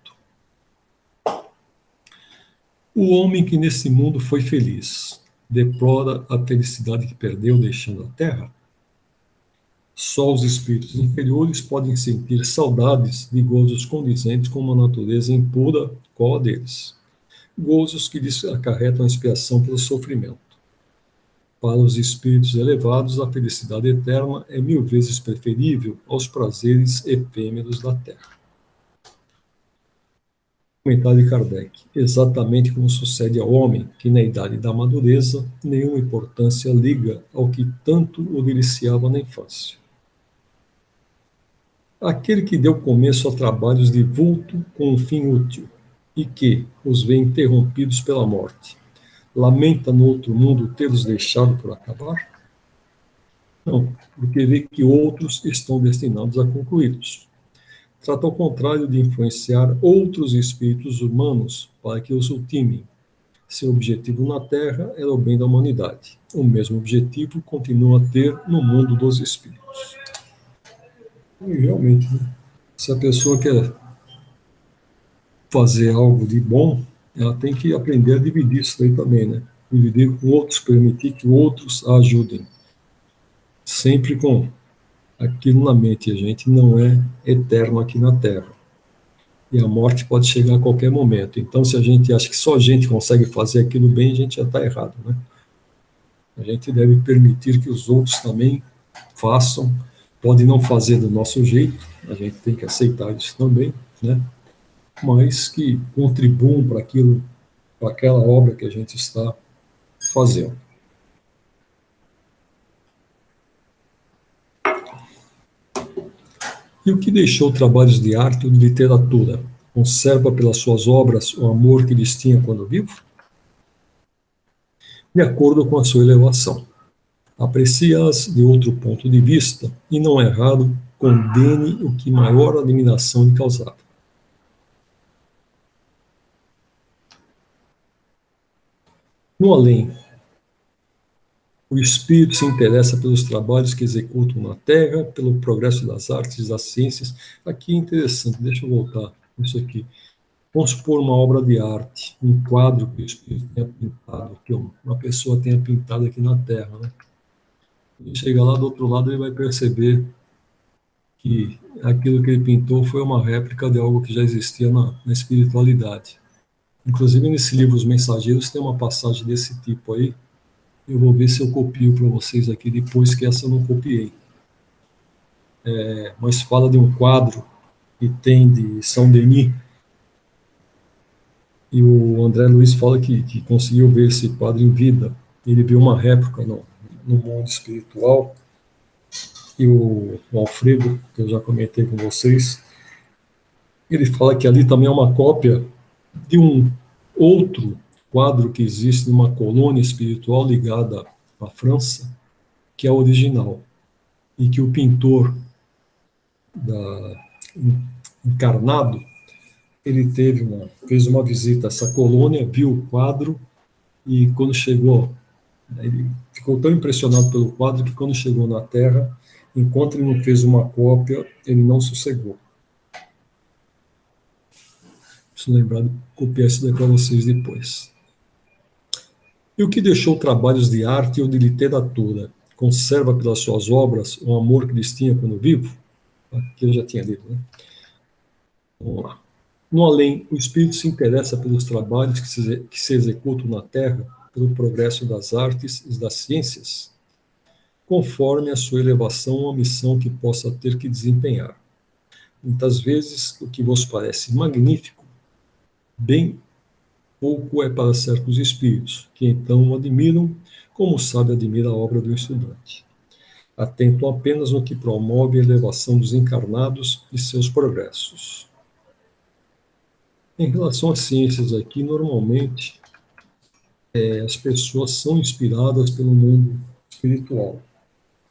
O homem que nesse mundo foi feliz, deplora a felicidade que perdeu deixando a terra? Só os espíritos inferiores podem sentir saudades de gozos condizentes com uma natureza impura qual a deles. Gozos que lhes acarretam expiação pelo sofrimento. Para os espíritos elevados, a felicidade eterna é 1000 vezes preferível aos prazeres efêmeros da terra. Comentário de Kardec. Exatamente como sucede ao homem, que na idade da madureza nenhuma importância liga ao que tanto o deliciava na infância. Aquele que deu começo a trabalhos de vulto com um fim útil, e que os vê interrompidos pela morte, lamenta no outro mundo tê-los deixado por acabar? Não, porque vê que outros estão destinados a concluí-los. Trata ao contrário de influenciar outros espíritos humanos para que os ultimem. Seu objetivo na Terra era o bem da humanidade. O mesmo objetivo continua a ter no mundo dos espíritos. E realmente, né? Se a pessoa quer fazer algo de bom, ela tem que aprender a dividir isso aí também, né? Dividir com outros, permitir que outros a ajudem. Sempre com aquilo na mente, a gente não é eterno aqui na Terra. E a morte pode chegar a qualquer momento. Então, se a gente acha que só a gente consegue fazer aquilo bem, a gente já está errado, né? A gente deve permitir que os outros também façam. Pode não fazer do nosso jeito, a gente tem que aceitar isso também, né? Mas que contribuam para aquilo, para aquela obra que a gente está fazendo. E o que deixou trabalhos de arte ou de literatura? Conserva pelas suas obras o amor que lhes tinha quando vivo? De acordo com a sua elevação. Aprecia-as de outro ponto de vista e, não é raro, condene o que maior admiração lhe causava. No além, o espírito se interessa pelos trabalhos que executam na Terra, pelo progresso das artes e das ciências. Aqui é interessante, deixa eu voltar isso aqui. Vamos supor uma obra de arte, um quadro que o espírito tenha pintado, que uma pessoa tenha pintado aqui na Terra, né? E chega lá do outro lado, ele vai perceber que aquilo que ele pintou foi uma réplica de algo que já existia na espiritualidade. Inclusive, nesse livro Os Mensageiros tem uma passagem desse tipo aí. Eu vou ver se eu copio para vocês aqui depois, que essa eu não copiei. Mas fala de um quadro que tem de São Denis, e o André Luiz fala que conseguiu ver esse quadro em vida. Ele viu uma réplica no mundo espiritual, e o Alfredo, que eu já comentei com vocês, ele fala que ali também é uma cópia de um outro quadro que existe numa colônia espiritual ligada à França, que é original, e que o pintor encarnado, ele fez uma visita a essa colônia, viu o quadro, e quando chegou, ele ficou tão impressionado pelo quadro que quando chegou na Terra, enquanto ele não fez uma cópia, ele não sossegou. Preciso lembrar de copiar isso daí para vocês depois. E o que deixou trabalhos de arte ou de literatura? Conserva pelas suas obras o amor que lhes tinha quando vivo? Aqui eu já tinha lido, né? Vamos lá. No além, o espírito se interessa pelos trabalhos que se executam na Terra, pelo progresso das artes e das ciências, conforme a sua elevação ou a missão que possa ter que desempenhar. Muitas vezes, o que vos parece magnífico, bem pouco é para certos espíritos, que então o admiram, como o sábio admira a obra do estudante. Atento apenas no que promove a elevação dos encarnados e seus progressos. Em relação às ciências aqui, normalmente, as pessoas são inspiradas pelo mundo espiritual,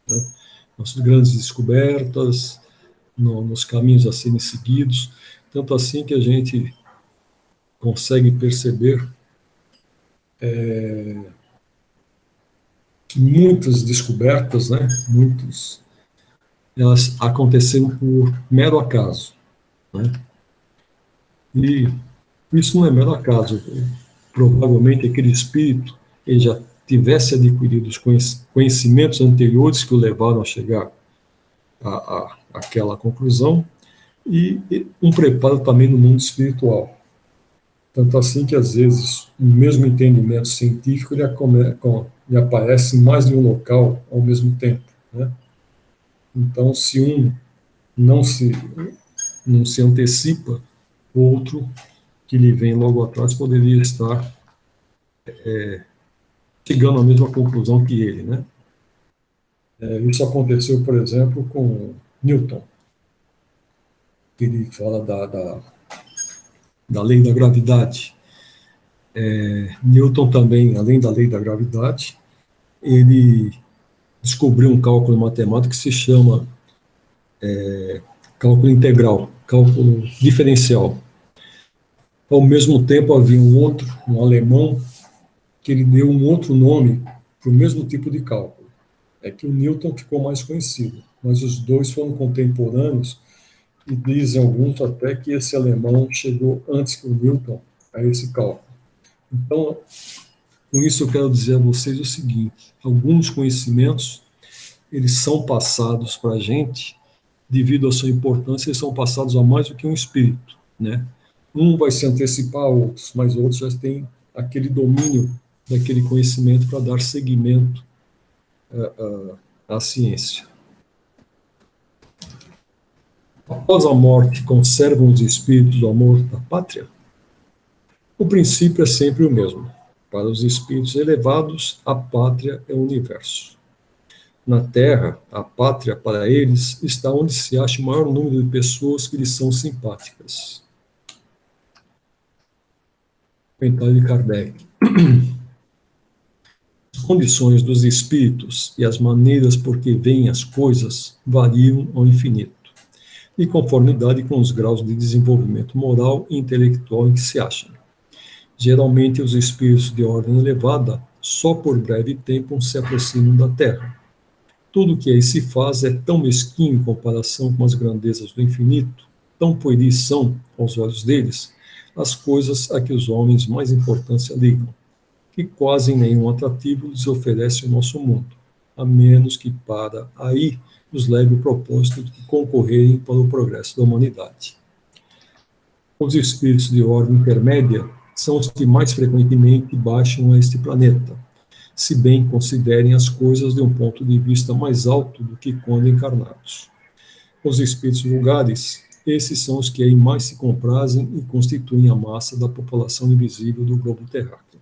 né? Nossas grandes descobertas, nos caminhos a serem seguidos, tanto assim que a gente consegue perceber muitas descobertas, né, elas aconteceram por mero acaso, né? E isso não é mero acaso. Provavelmente aquele espírito ele já tivesse adquirido os conhecimentos anteriores que o levaram a chegar àquela conclusão e um preparo também no mundo espiritual. Tanto assim que, às vezes, o mesmo entendimento científico ele aparece em mais de um local ao mesmo tempo, né? Então, se um não se, não se antecipa, o outro que lhe vem logo atrás poderia estar chegando à mesma conclusão que ele, né? Isso aconteceu, por exemplo, com Newton. Ele fala da lei da gravidade. Newton também, além da lei da gravidade, ele descobriu um cálculo matemático que se chama cálculo integral, cálculo diferencial. Ao mesmo tempo, havia um outro, um alemão, que ele deu um outro nome para o mesmo tipo de cálculo. É que o Newton ficou mais conhecido, mas os dois foram contemporâneos e dizem alguns até que esse alemão chegou antes que o Newton a esse cálculo. Então, com isso eu quero dizer a vocês o seguinte: alguns conhecimentos eles são passados para a gente devido à sua importância, eles são passados a mais do que um espírito, né? Um vai se antecipar a outros, mas outros já têm aquele domínio daquele conhecimento para dar seguimento à ciência. Após a morte, conservam os espíritos do amor da pátria? O princípio é sempre o mesmo. Para os espíritos elevados, a pátria é o universo. Na Terra, a pátria para eles está onde se acha o maior número de pessoas que lhes são simpáticas. Comentário de Kardec. As condições dos espíritos e as maneiras por que veem as coisas variam ao infinito, de conformidade com os graus de desenvolvimento moral e intelectual em que se acham. Geralmente, os espíritos de ordem elevada só por breve tempo se aproximam da Terra. Tudo o que aí se faz é tão mesquinho em comparação com as grandezas do infinito, tão pueris são, aos olhos deles, as coisas a que os homens mais importância ligam, que quase nenhum atrativo lhes oferece o nosso mundo, a menos que para aí nos leve o propósito de concorrerem para o progresso da humanidade. Os espíritos de ordem intermédia são os que mais frequentemente baixam a este planeta, se bem considerem as coisas de um ponto de vista mais alto do que quando encarnados. Os espíritos vulgares, esses são os que aí mais se comprazem e constituem a massa da população invisível do globo terráqueo.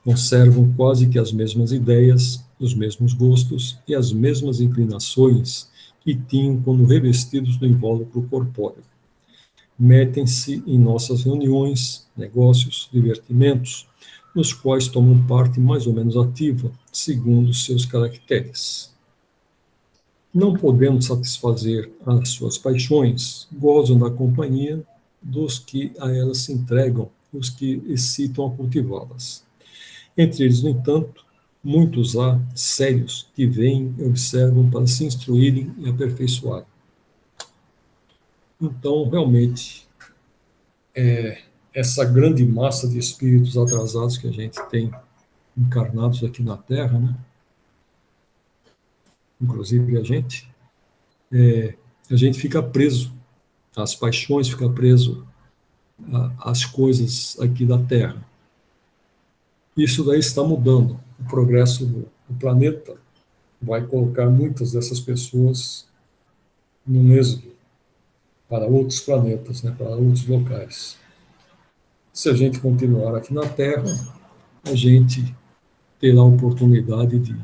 Conservam quase que as mesmas ideias, os mesmos gostos e as mesmas inclinações que tinham quando revestidos do invólucro corpóreo. Metem-se em nossas reuniões, negócios, divertimentos, nos quais tomam parte mais ou menos ativa, segundo seus caracteres. Não podendo satisfazer as suas paixões, gozam da companhia dos que a elas se entregam, os que excitam a cultivá-las. Entre eles, no entanto, muitos há sérios que vêm e observam para se instruírem e aperfeiçoarem. Então, realmente, essa grande massa de espíritos atrasados que a gente tem encarnados aqui na Terra, né? Inclusive a gente fica preso às paixões, fica preso às coisas aqui da Terra. Isso daí está mudando. O progresso do planeta vai colocar muitas dessas pessoas no êxodo para outros planetas, né, para outros locais. Se a gente continuar aqui na Terra, a gente terá a oportunidade de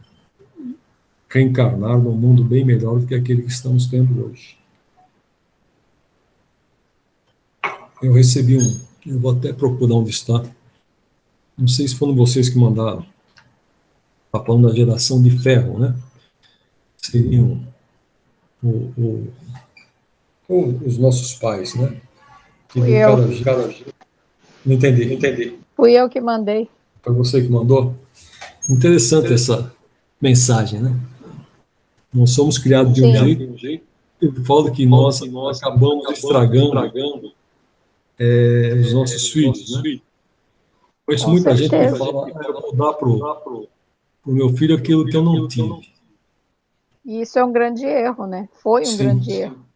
reencarnar num mundo bem melhor do que aquele que estamos tendo hoje. Eu recebi eu vou até procurar onde está, não sei se foram vocês que mandaram, está falando da geração de ferro, né? Seriam os nossos pais, né? Que Eu. Não entendi. Fui eu que mandei. Foi você que mandou? Interessante essa mensagem, né? Nós somos criados de um Sim. jeito, eu falo que nós acabamos estragando os nossos filhos, né? Conheço Com muita gente que certeza. fala, eu vou dar pro meu filho aquilo que eu não tive. E isso é um grande erro, né? Foi um Sim. grande erro.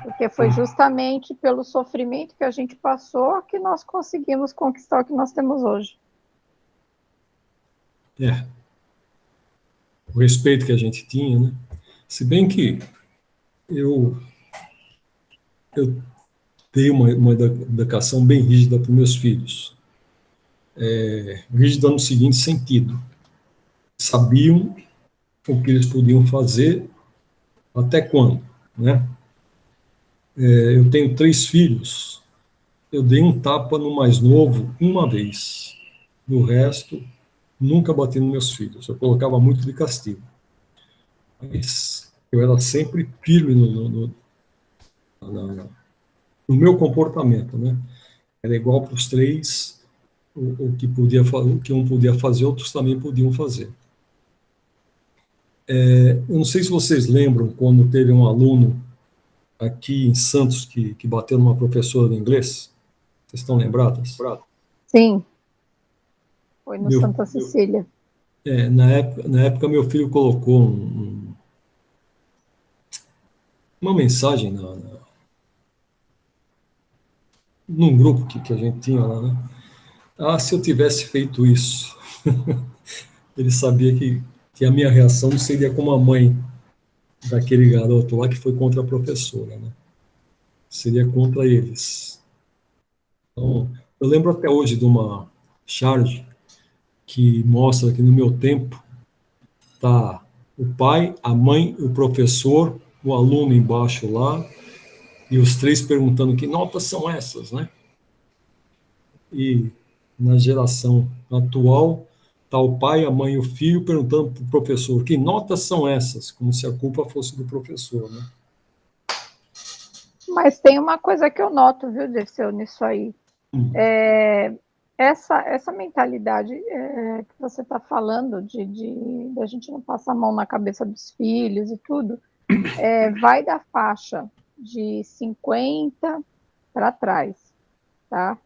Porque foi justamente pelo sofrimento que a gente passou que nós conseguimos conquistar o que nós temos hoje. É. O respeito que a gente tinha, né? Se bem que eu dei uma educação bem rígida para os meus filhos. Rígida no seguinte sentido: sabiam o que eles podiam fazer, até quando, né? Eu tenho 3 filhos, eu dei um tapa no mais novo uma vez. Do resto, nunca bati nos meus filhos. Eu colocava muito de castigo. Mas eu era sempre firme no meu comportamento, né? Era igual para os 3, o que um podia fazer, outros também podiam fazer. Eu não sei se vocês lembram quando teve um aluno aqui em Santos que bateu numa professora de inglês. Vocês estão lembradas? Sim. Foi no Meu, Santa Cecília. na época, meu filho colocou uma mensagem num grupo que a gente tinha lá, né? Ah, se eu tivesse feito isso. Ele sabia que a minha reação não seria como a mãe daquele garoto lá que foi contra a professora, né? Seria contra eles. Então, eu lembro até hoje de uma charge que mostra que no meu tempo tá o pai, a mãe, o professor, o aluno embaixo lá e os 3 perguntando que notas são essas, né? E na geração atual tá o pai, a mãe e o filho perguntando para o professor que notas são essas, como se a culpa fosse do professor, né? Mas tem uma coisa que eu noto, viu, Dirceu, nisso aí. Essa mentalidade que você está falando de a gente não passar a mão na cabeça dos filhos e tudo, vai da faixa de 50 para trás, tá?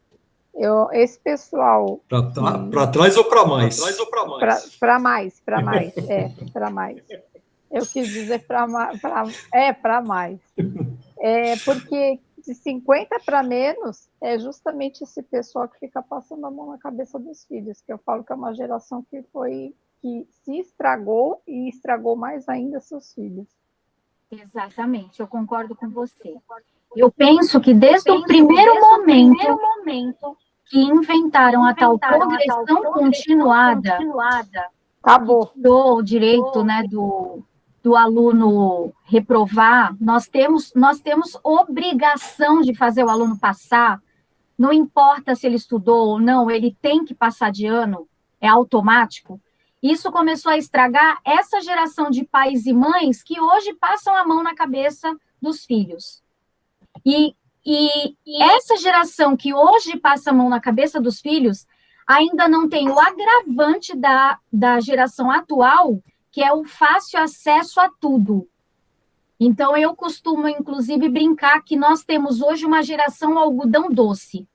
Esse pessoal Para trás ou para mais? para mais, para mais. Eu quis dizer para mais. Porque de 50 para menos é justamente esse pessoal que fica passando a mão na cabeça dos filhos, que eu falo que é uma geração que se estragou e estragou mais ainda seus filhos. Exatamente, eu concordo com você. Eu penso que desde o primeiro momento que inventaram a tal progressão continuada, acabou. Que tirou o direito, né, do aluno reprovar, nós temos obrigação de fazer o aluno passar, não importa se ele estudou ou não, ele tem que passar de ano, é automático. Isso começou a estragar essa geração de pais e mães que hoje passam a mão na cabeça dos filhos. E essa geração que hoje passa a mão na cabeça dos filhos ainda não tem o agravante da geração atual, que é o fácil acesso a tudo. Então, eu costumo, inclusive, brincar que nós temos hoje uma geração algodão doce.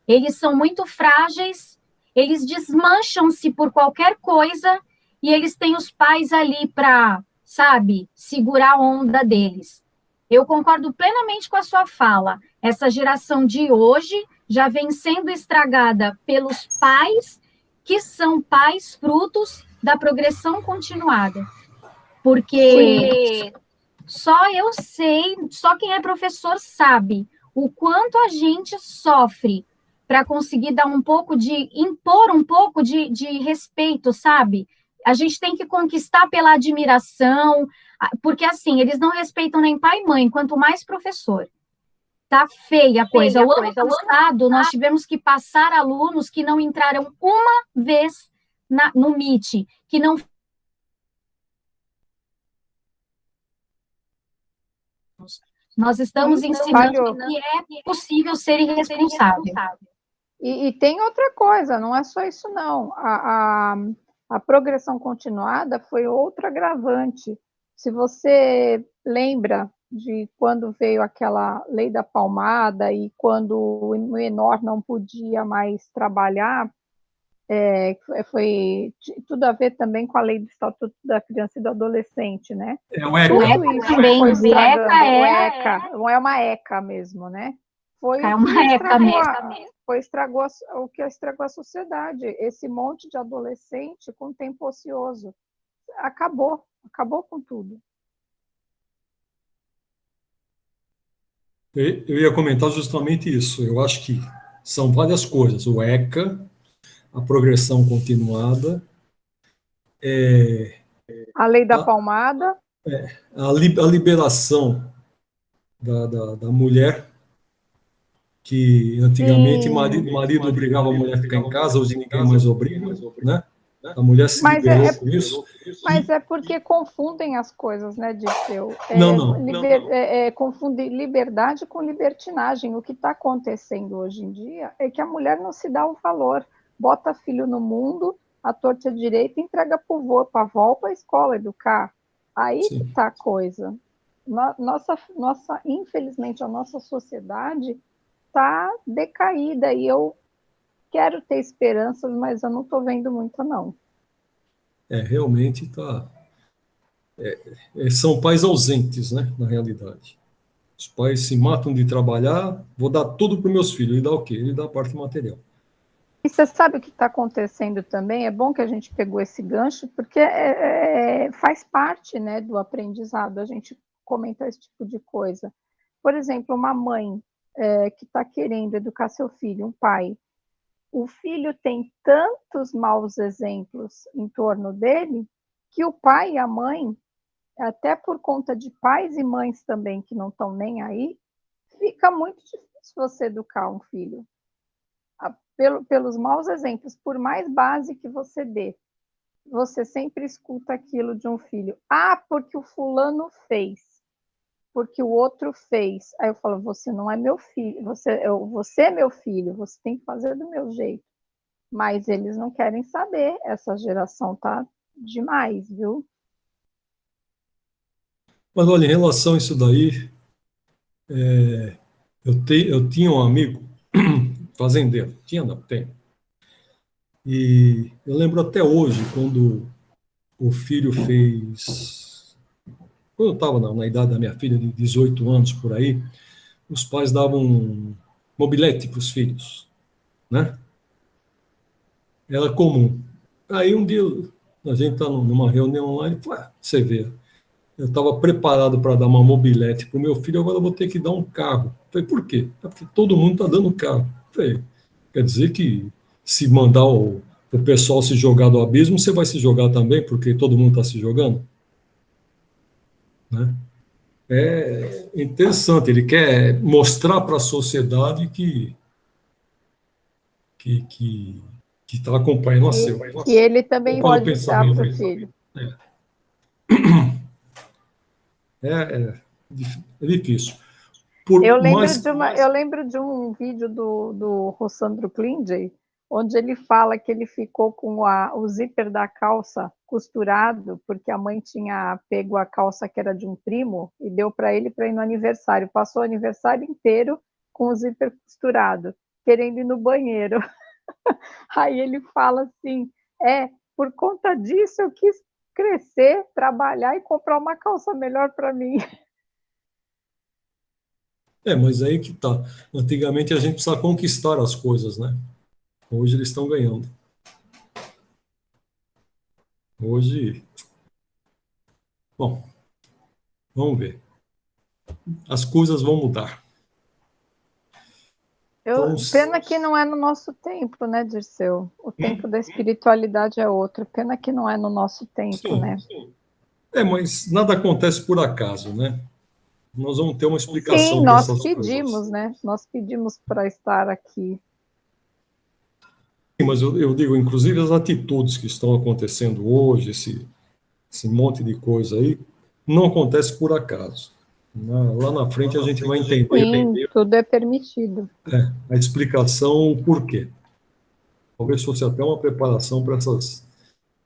Eles são muito frágeis, eles desmancham-se por qualquer coisa e eles têm os pais ali para, sabe, segurar a onda deles. Eu concordo plenamente com a sua fala. Essa geração de hoje já vem sendo estragada pelos pais, que são pais frutos da progressão continuada. Porque só eu sei, só quem é professor sabe o quanto a gente sofre para conseguir dar impor um pouco de respeito, sabe? A gente tem que conquistar pela admiração, porque assim, eles não respeitam nem pai e mãe, quanto mais professor. Tá feia a coisa. O ano passado, nós tivemos que passar alunos que não entraram uma vez no Meet, que não Nós estamos ensinando Falhou. que é possível ser irresponsável. E tem outra coisa, não é só isso, não. A progressão continuada foi outro agravante. Se você lembra de quando veio aquela lei da palmada e quando o menor não podia mais trabalhar, foi tudo a ver também com a lei do Estatuto da Criança e do Adolescente, né? É o O ECA. ECA Isso também, foi o estragando. ECA O ECA, não é uma ECA mesmo, né? é uma ECA mesmo. Estragou o que estragou a sociedade. Esse monte de adolescente com tempo ocioso. Acabou com tudo. Eu ia comentar justamente isso. Eu acho que são várias coisas. O ECA, a progressão continuada, A lei da a, palmada. a liberação da mulher, que antigamente Sim. marido obrigava a mulher a ficar em casa, hoje ninguém mais obriga, né? A mulher se Mas liberou por isso. Mas é porque confundem as coisas, né, Dirceu? Não. Confunde liberdade com libertinagem. O que está acontecendo hoje em dia é que a mulher não se dá o valor. Bota filho no mundo, a torta à direita, entrega para a avó, para a escola educar. Aí que está a coisa. Infelizmente, a nossa sociedade está decaída e eu quero ter esperanças, mas eu não estou vendo muita, não. Realmente está. São pais ausentes, né, na realidade. Os pais se matam de trabalhar, vou dar tudo para os meus filhos. Ele dá o quê? Ele dá a parte material. E você sabe o que está acontecendo também? É bom que a gente pegou esse gancho, porque faz parte, né, do aprendizado, a gente comentar esse tipo de coisa. Por exemplo, uma mãe que está querendo educar seu filho, um pai, o filho tem tantos maus exemplos em torno dele, que o pai e a mãe, até por conta de pais e mães também que não estão nem aí, fica muito difícil você educar um filho. Pelos maus exemplos, por mais base que você dê, você sempre escuta aquilo de um filho. Ah, porque o fulano fez, porque o outro fez. Aí eu falo, você não é meu filho, você é meu filho, você tem que fazer do meu jeito. Mas eles não querem saber, essa geração tá demais, viu? Mas olha, em relação a isso daí, eu tinha um amigo fazendeiro, tinha não, tem. E eu lembro até hoje, quando o filho fez. Quando eu estava na idade da minha filha, de 18 anos por aí, os pais davam um mobilete para os filhos, né? Era comum. Aí um dia a gente está numa reunião online, você vê, eu estava preparado para dar uma mobilete para o meu filho, agora eu vou ter que dar um carro. Eu falei, por quê? É porque todo mundo está dando carro. Eu falei, quer dizer que se mandar o pessoal se jogar do abismo, você vai se jogar também, porque todo mundo está se jogando? Né? É interessante, ele quer mostrar para a sociedade que está acompanhando a seu. E ele também Qual é o pode dar pensamento para o dele? filho. É difícil. Eu lembro de um vídeo do Rossandro Klinge, onde ele fala que ele ficou com o zíper da calça costurado, porque a mãe tinha pego a calça que era de um primo e deu para ele ir no aniversário. Passou o aniversário inteiro com o zíper costurado, querendo ir no banheiro. Aí ele fala assim, por conta disso eu quis crescer, trabalhar e comprar uma calça melhor para mim. Mas aí que tá. Antigamente a gente precisava conquistar as coisas, né? Hoje eles estão ganhando. Hoje, bom, vamos ver. As coisas vão mudar. Então, Pena que não é no nosso tempo, né, Dirceu? O tempo da espiritualidade é outro. Pena que não é no nosso tempo, né? mas nada acontece por acaso, né? Nós vamos ter uma explicação Sim, para nós essas pedimos, coisas. né? Nós pedimos para estar aqui. Sim, mas eu digo, inclusive as atitudes que estão acontecendo hoje, esse monte de coisa aí, não acontece por acaso. Lá na frente a gente vai entender Sim, tudo é permitido. a explicação, o porquê. Talvez fosse até uma preparação para essas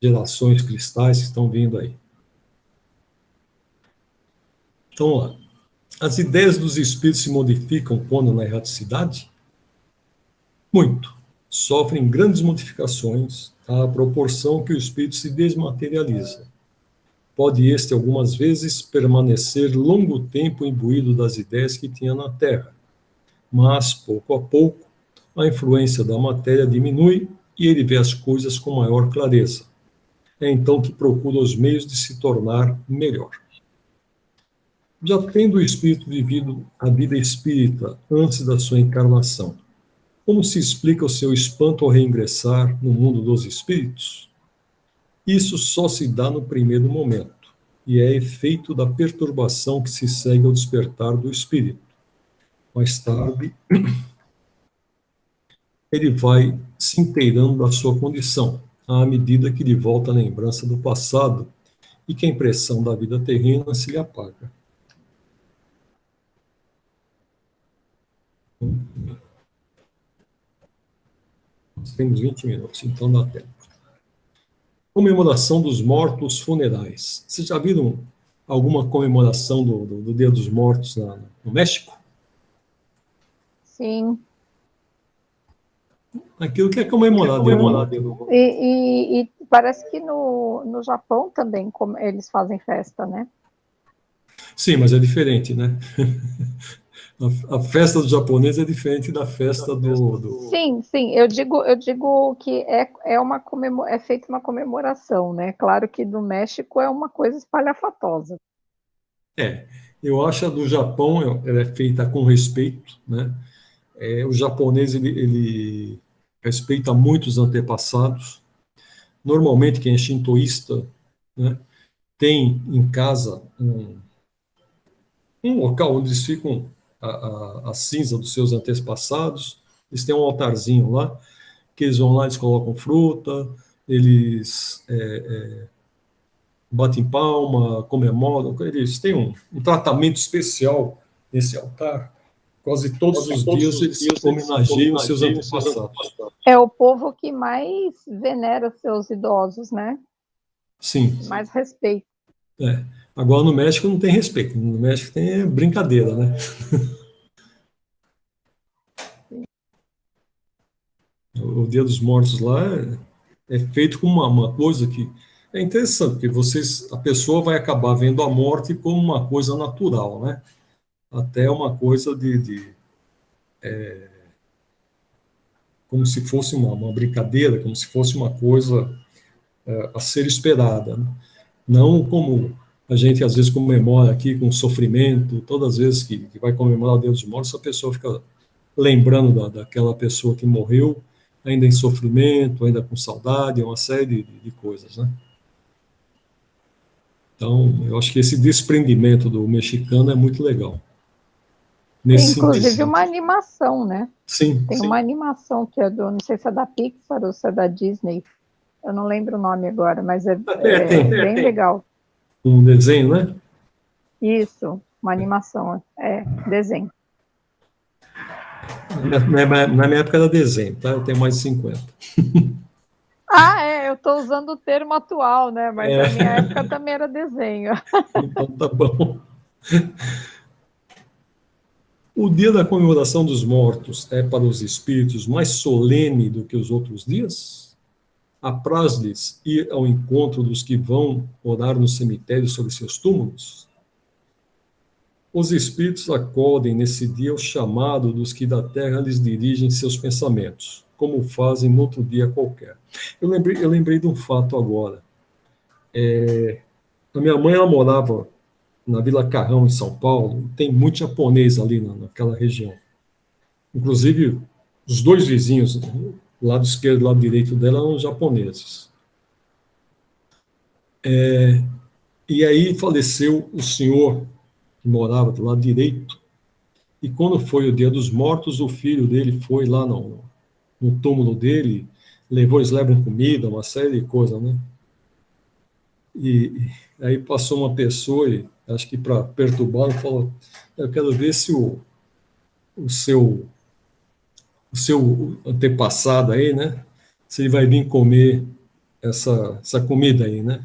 gerações cristais que estão vindo aí. Então, lá. As ideias dos espíritos se modificam quando na erraticidade? Muito. Sofrem grandes modificações à proporção que o espírito se desmaterializa. Pode este, algumas vezes, permanecer longo tempo imbuído das ideias que tinha na Terra, mas, pouco a pouco, a influência da matéria diminui e ele vê as coisas com maior clareza. É então que procura os meios de se tornar melhor. Já tendo o espírito vivido a vida espírita antes da sua encarnação, como se explica o seu espanto ao reingressar no mundo dos espíritos? Isso só se dá no primeiro momento, e é efeito da perturbação que se segue ao despertar do espírito. Mais tarde, ele vai se inteirando da sua condição, à medida que lhe volta a lembrança do passado e que a impressão da vida terrena se lhe apaga. Nós temos 20 minutos, então dá tempo. Comemoração dos mortos funerais. Vocês já viram alguma comemoração do Dia dos Mortos no México? Sim. Aquilo que é comemorado. E parece que no Japão também eles fazem festa, né? Sim, mas é diferente, né? A festa do japonês é diferente da festa do... Sim, eu digo que é feita uma comemoração, né? Claro que no México é uma coisa espalhafatosa. Eu acho a do Japão, ela é feita com respeito, né? O japonês, ele respeita muito os antepassados. Normalmente, quem é shintoísta, né, tem em casa um local onde eles ficam a cinza dos seus antepassados. Eles têm um altarzinho lá, que eles vão lá, eles colocam fruta, eles batem palma, comemoram, eles têm um tratamento especial nesse altar. Quase todos os dias eles homenageiam os seus antepassados. É o povo que mais venera seus idosos, né? Sim. Mais respeito. Agora no México não tem respeito, no México tem brincadeira, né? O Dia dos Mortos lá é feito com uma coisa que é interessante, porque a pessoa vai acabar vendo a morte como uma coisa natural, né? Até uma coisa como se fosse uma brincadeira, como se fosse uma coisa a ser esperada, né? Não como a gente às vezes comemora aqui com sofrimento, todas as vezes que vai comemorar o Dia dos Mortos, a pessoa fica lembrando daquela pessoa que morreu, ainda em sofrimento, ainda com saudade, uma série de coisas, né? Então, eu acho que esse desprendimento do mexicano é muito legal. Tem, inclusive, uma animação, né? Sim. Tem uma animação que não sei se é da Pixar ou se é da Disney. Eu não lembro o nome agora, mas é bem legal. Um desenho, né? Isso, uma animação, desenho. Na minha época era desenho, tá? Eu tenho mais de 50. Eu estou usando o termo atual, né? Mas na minha época também era desenho. Então tá bom. O dia da comemoração dos mortos é para os espíritos mais solene do que os outros dias? Apraz-lhes ir ao encontro dos que vão orar no cemitério sobre seus túmulos? Os espíritos acodem nesse dia o chamado dos que da terra lhes dirigem seus pensamentos, como fazem no outro dia qualquer. Eu lembrei de um fato agora. A minha mãe, ela morava na Vila Carrão, em São Paulo, tem muito japonês ali naquela região. Inclusive, os dois vizinhos, lado esquerdo e lado direito dela, eram japoneses. E aí faleceu o senhor que morava do lado direito, e quando foi o Dia dos Mortos, o filho dele foi lá no túmulo dele, eles levam comida, uma série de coisas, né? E aí passou uma pessoa, e acho que para perturbá-lo, falou: eu quero ver se o seu antepassado aí, né? Se ele vai vir comer essa comida aí, né?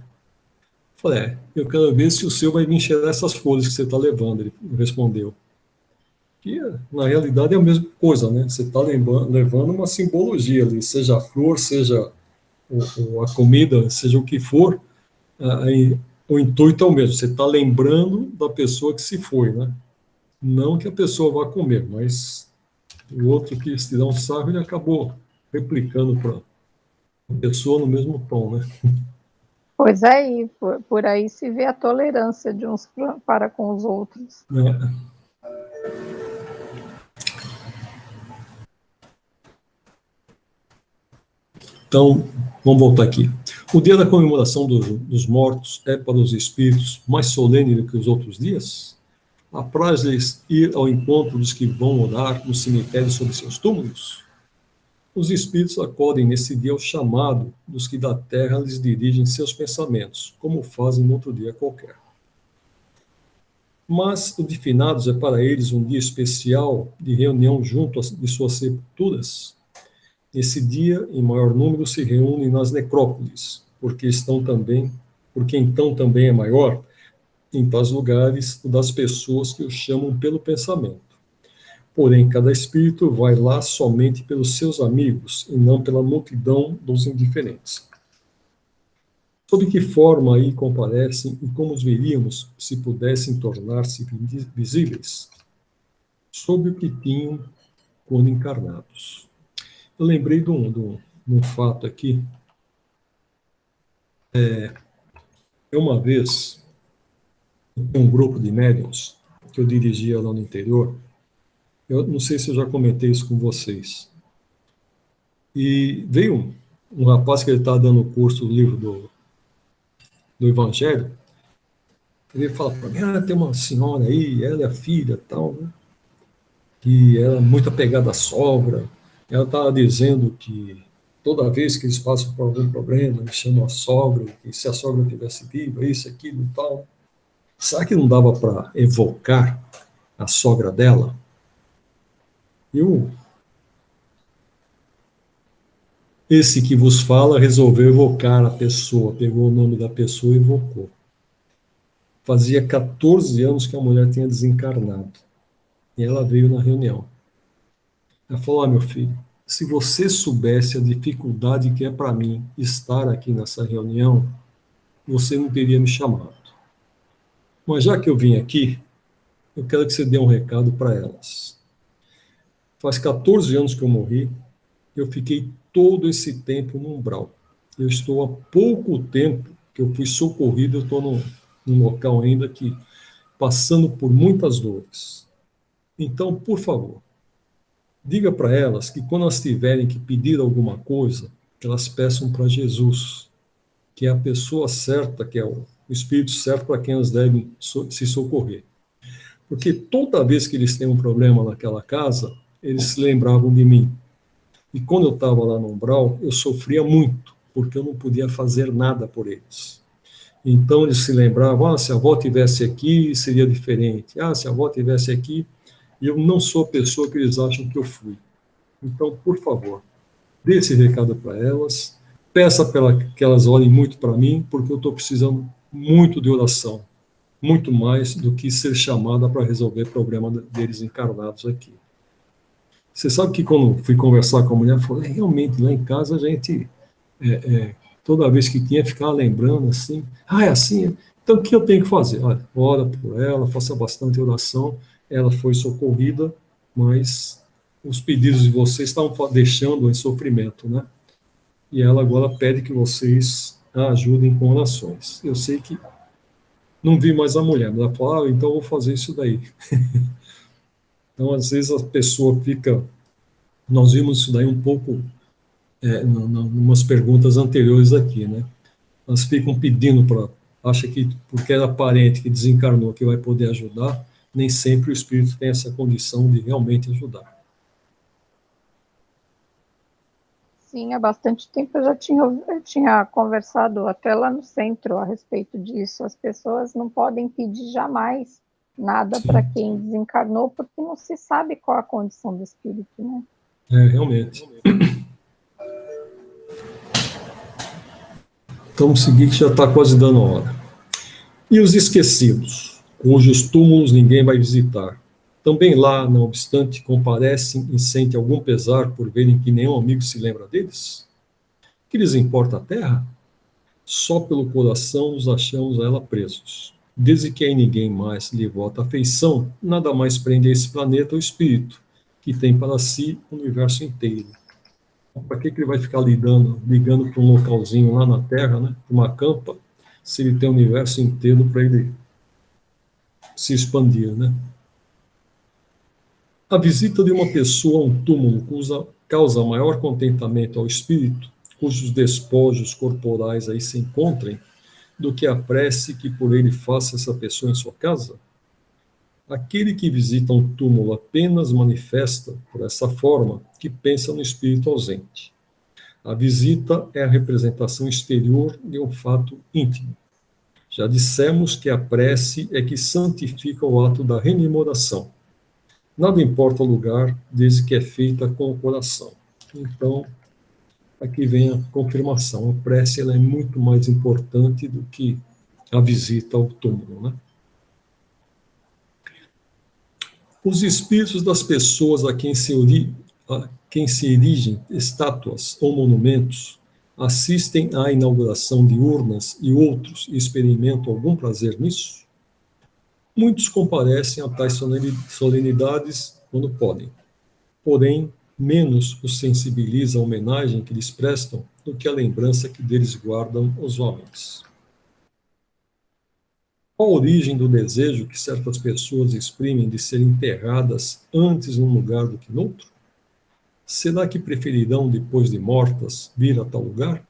Falei: eu quero ver se o seu vai vir cheirar essas folhas que você está levando. Ele respondeu. Que, na realidade, é a mesma coisa, né? Você está levando uma simbologia ali, seja a flor, seja a comida, seja o que for, aí, o intuito é o mesmo. Você está lembrando da pessoa que se foi, né? Não que a pessoa vá comer, mas o outro que se dá um sarro, ele acabou replicando para a pessoa no mesmo tom, né? Pois é, e por aí se vê a tolerância de uns para com os outros. É. Então, vamos voltar aqui. O dia da comemoração dos mortos é para os espíritos mais solene do que os outros dias? Apraz-lhes ir ao encontro dos que vão orar no cemitério sobre seus túmulos? Os espíritos acodem nesse dia ao chamado dos que da terra lhes dirigem seus pensamentos, como fazem no outro dia qualquer. Mas o de finados é para eles um dia especial de reunião junto de suas sepulturas. Nesse dia, em maior número, se reúnem nas necrópolis, porque então também é maior, em tais lugares, o das pessoas que o chamam pelo pensamento. Porém, cada espírito vai lá somente pelos seus amigos, e não pela multidão dos indiferentes. Sob que forma aí comparecem e como os veríamos se pudessem tornar-se visíveis? Sob o que tinham quando encarnados. Eu lembrei de um fato aqui. Uma vez, um grupo de médiuns que eu dirigia lá no interior, eu não sei se eu já comentei isso com vocês, e veio um rapaz que ele estava dando o curso do livro do Evangelho, ele fala para mim: tem uma senhora aí, ela é a filha tal, né? E ela é muito apegada à sogra, ela estava dizendo que toda vez que eles passam por algum problema, eles chamam a sogra, e se a sogra tivesse viva, isso, aquilo e tal. Será que não dava para evocar a sogra dela? Esse que vos fala resolveu evocar a pessoa, pegou o nome da pessoa e evocou. Fazia 14 anos que a mulher tinha desencarnado. E ela veio na reunião. Ela falou: meu filho, se você soubesse a dificuldade que é para mim estar aqui nessa reunião, você não teria me chamado. Mas já que eu vim aqui, eu quero que você dê um recado para elas. Faz 14 anos que eu morri, eu fiquei todo esse tempo no umbral. Eu estou há pouco tempo que eu fui socorrido, eu estou num local ainda que passando por muitas dores. Então, por favor, diga para elas que quando elas tiverem que pedir alguma coisa, que elas peçam para Jesus, que é a pessoa certa, que é o Espírito certo para quem elas devem se socorrer. Porque toda vez que eles têm um problema naquela casa, eles se lembravam de mim. E quando eu estava lá no umbral, eu sofria muito, porque eu não podia fazer nada por eles. Então eles se lembravam: se a avó tivesse aqui, seria diferente. Se a avó tivesse aqui, e eu não sou a pessoa que eles acham que eu fui. Então, por favor, dê esse recado para elas, peça para que elas olhem muito para mim, porque eu estou precisando muito de oração, muito mais do que ser chamada para resolver o problema deles encarnados aqui. Você sabe que quando fui conversar com a mulher, eu falei: realmente, lá em casa a gente, toda vez que tinha, ficava lembrando assim: é assim? Então o que eu tenho que fazer? Olha, ora por ela, faça bastante oração. Ela foi socorrida, mas os pedidos de vocês estavam deixando em sofrimento, né? E ela agora pede que vocês a ajudem com orações. Eu sei que não vi mais a mulher, mas ela fala: então eu vou fazer isso daí. Então, às vezes a pessoa fica... Nós vimos isso daí um pouco em umas perguntas anteriores aqui, né? Elas ficam pedindo para... Acha que porque era parente que desencarnou que vai poder ajudar, nem sempre o espírito tem essa condição de realmente ajudar. Sim, há bastante tempo eu tinha conversado até lá no centro a respeito disso. As pessoas não podem pedir jamais nada para quem desencarnou, porque não se sabe qual a condição do espírito, né? Realmente. Então, vamos seguir que já está quase dando a hora. E os esquecidos, cujos túmulos ninguém vai visitar, também lá, não obstante, comparecem e sentem algum pesar por verem que nenhum amigo se lembra deles? Que lhes importa a terra? Só pelo coração nos achamos a ela presos. Desde que aí ninguém mais lhe vota afeição, nada mais prende a esse planeta o espírito, que tem para si o universo inteiro. Para que ele vai ficar ligando para um localzinho lá na Terra, né, uma campa, se ele tem o universo inteiro para ele se expandir, né? A visita de uma pessoa a um túmulo causa maior contentamento ao espírito, cujos despojos corporais aí se encontrem, do que a prece que por ele faça essa pessoa em sua casa? Aquele que visita um túmulo apenas manifesta, por essa forma, que pensa no espírito ausente. A visita é a representação exterior de um fato íntimo. Já dissemos que a prece é que santifica o ato da rememoração. Nada importa o lugar, desde que é feita com o coração. Então, aqui vem a confirmação. A prece ela é muito mais importante do que a visita ao túmulo, né? Os espíritos das pessoas a quem se erigem estátuas ou monumentos assistem à inauguração de urnas e outros experimentam algum prazer nisso? Muitos comparecem a tais solenidades quando podem, porém, menos os sensibiliza a homenagem que lhes prestam do que a lembrança que deles guardam os homens. Qual a origem do desejo que certas pessoas exprimem de serem enterradas antes num lugar do que noutro? Será que preferirão, depois de mortas, vir a tal lugar?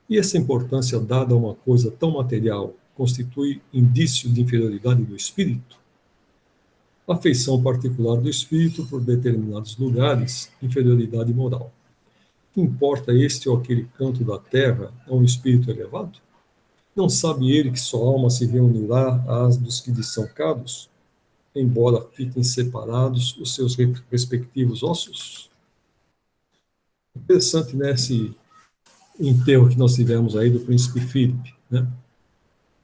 E essa importância dada a uma coisa tão material constitui indício de inferioridade do espírito? Afeição particular do espírito por determinados lugares, inferioridade moral. Importa este ou aquele canto da terra a um espírito elevado? Não sabe ele que sua alma se reunirá às dos que lhe são caros, embora fiquem separados os seus respectivos ossos? Interessante, né, esse enterro que nós tivemos aí do príncipe Filipe, né?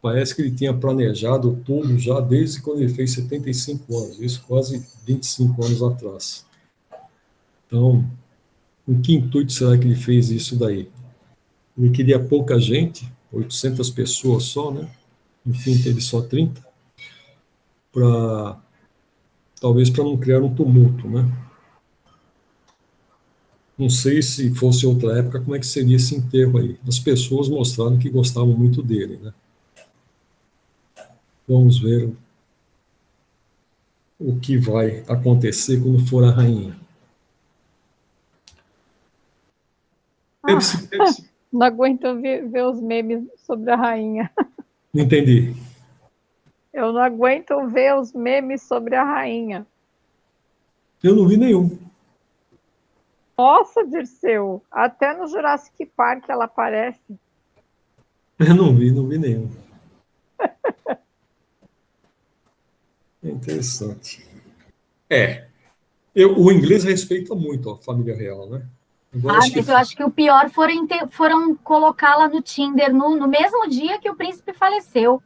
Parece que ele tinha planejado tudo já desde quando ele fez 75 anos, isso quase 25 anos atrás. Então, com que intuito será que ele fez isso daí? Ele queria pouca gente, 800 pessoas só, né? Enfim, teve só 30, talvez para não criar um tumulto, né? Não sei se fosse outra época, como é que seria esse enterro aí. As pessoas mostraram que gostavam muito dele, né? Vamos ver o que vai acontecer quando for a rainha. Não aguento ver os memes sobre a rainha. Não entendi. Eu não aguento ver os memes sobre a rainha. Eu não vi nenhum. Nossa, Dirceu, até no Jurassic Park ela aparece. Eu não vi nenhum. É interessante. O inglês respeita muito a família real, né? Agora, mas eu acho que o pior foram colocá-la no Tinder no mesmo dia que o príncipe faleceu.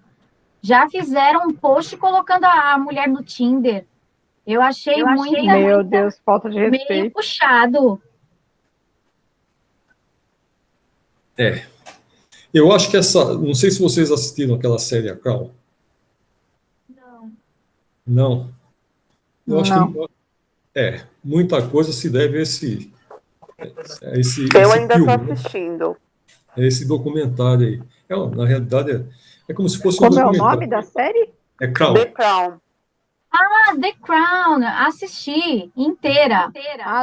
Já fizeram um post colocando a mulher no Tinder. Eu achei Meu Deus, falta de respeito. Meio puxado. Eu acho que não sei se vocês assistiram aquela série A Crown. Não? Eu acho que muita coisa se deve a esse Eu ainda estou filme, assistindo. né? Esse documentário aí. Na realidade, é como se fosse Como um é o documentário. nome da série? É Crown. The Crown. The Crown, assisti inteira.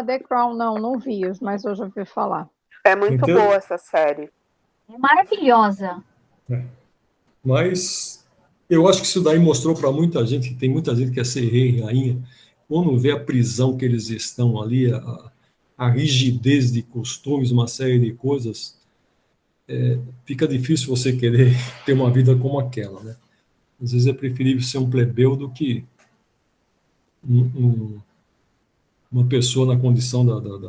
The Crown, não vi, mas eu já ouvi falar. É muito boa essa série. É maravilhosa. Mas eu acho que isso daí mostrou para muita gente, que tem muita gente que quer ser rei e rainha, quando vê a prisão que eles estão ali, a rigidez de costumes, uma série de coisas, fica difícil você querer ter uma vida como aquela, né? Às vezes é preferível ser um plebeu do que uma pessoa na condição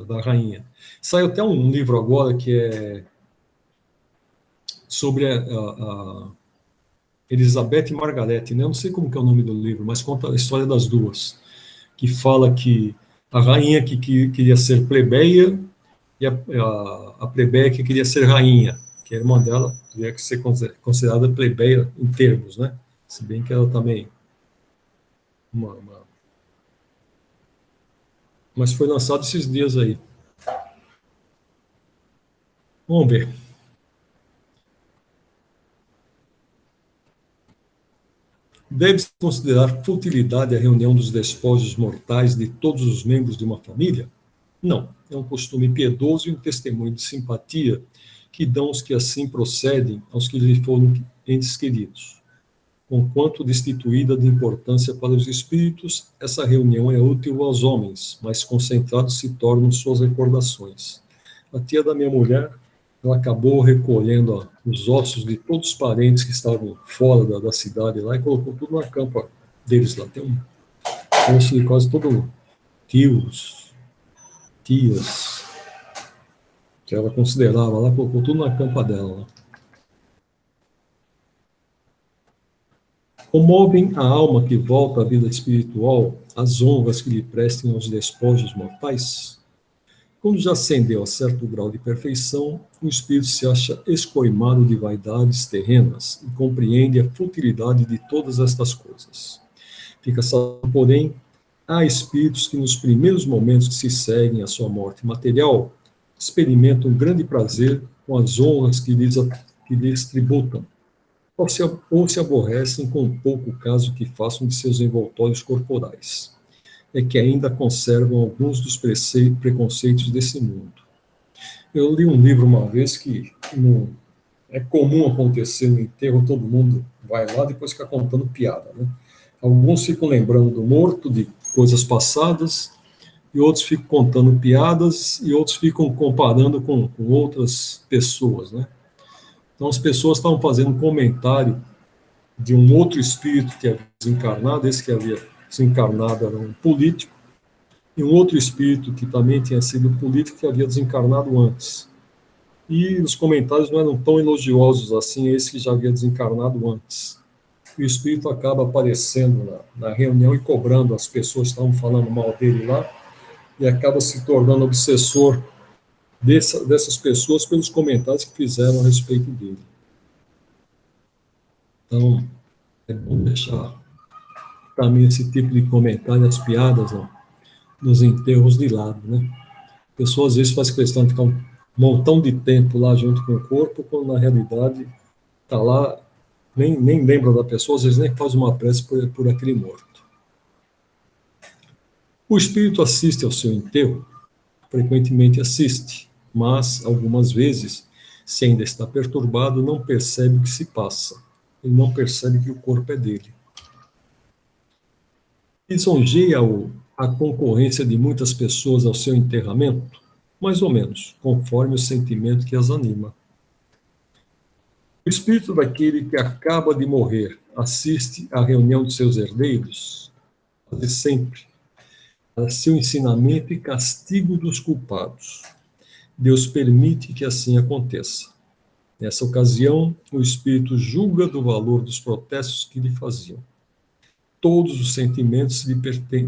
da rainha. Saiu até um livro agora que é sobre a Elizabeth e Margarete, né? Eu não sei como que é o nome do livro, mas conta a história das duas, que fala que a rainha que queria ser plebeia e a plebeia que queria ser rainha, que a irmã dela teria que ser considerada plebeia em termos, né? Se bem que ela também mas foi lançado esses dias aí. Vamos ver. Deve-se considerar futilidade a reunião dos despojos mortais de todos os membros de uma família? Não, é um costume piedoso e um testemunho de simpatia que dão os que assim procedem aos que lhe foram entes queridos. Conquanto destituída de importância para os espíritos, essa reunião é útil aos homens, mas concentrados se tornam suas recordações. A tia da minha mulher, ela acabou recolhendo os ossos de todos os parentes que estavam fora da cidade lá e colocou tudo na campa deles lá. Tem um osso de quase todo tios, tias, que ela considerava lá, colocou tudo na campa dela lá. Comovem a alma que volta à vida espiritual as honras que lhe prestem aos despojos mortais? Quando já ascendeu a certo grau de perfeição, o espírito se acha escoimado de vaidades terrenas e compreende a futilidade de todas estas coisas. Fica sabendo, porém, há espíritos que nos primeiros momentos que se seguem à sua morte material experimentam grande prazer com as honras que lhes tributam, ou se aborrecem com o pouco caso que façam de seus envoltórios corporais. É que ainda conservam alguns dos preconceitos desse mundo. Eu li um livro uma vez que é comum acontecer no enterro, todo mundo vai lá depois fica contando piada, né? Alguns ficam lembrando do morto, de coisas passadas, e outros ficam contando piadas, e outros ficam comparando com outras pessoas, né? Então as pessoas estavam fazendo um comentário de um outro espírito que havia desencarnado, esse que havia desencarnado era um político, e um outro espírito que também tinha sido político que havia desencarnado antes. E os comentários não eram tão elogiosos assim, esse que já havia desencarnado antes. E o espírito acaba aparecendo na reunião e cobrando as pessoas que estavam falando mal dele lá, e acaba se tornando obsessor dessas pessoas pelos comentários que fizeram a respeito dele. Então, é bom deixar também esse tipo de comentário, as piadas, né, nos enterros de lado, né? A pessoa às vezes faz questão de ficar um montão de tempo lá junto com o corpo, quando na realidade está lá, nem lembra da pessoa, às vezes nem faz uma prece por aquele morto. O espírito assiste ao seu enterro? Frequentemente assiste, mas algumas vezes, se ainda está perturbado, não percebe o que se passa. Ele não percebe que o corpo é dele. Lisonjeia-o a concorrência de muitas pessoas ao seu enterramento? Mais ou menos, conforme o sentimento que as anima. O espírito daquele que acaba de morrer assiste à reunião de seus herdeiros? Quase sempre. Para seu ensinamento e castigo dos culpados. Deus permite que assim aconteça. Nessa ocasião, o espírito julga do valor dos protestos que lhe faziam. Todos os sentimentos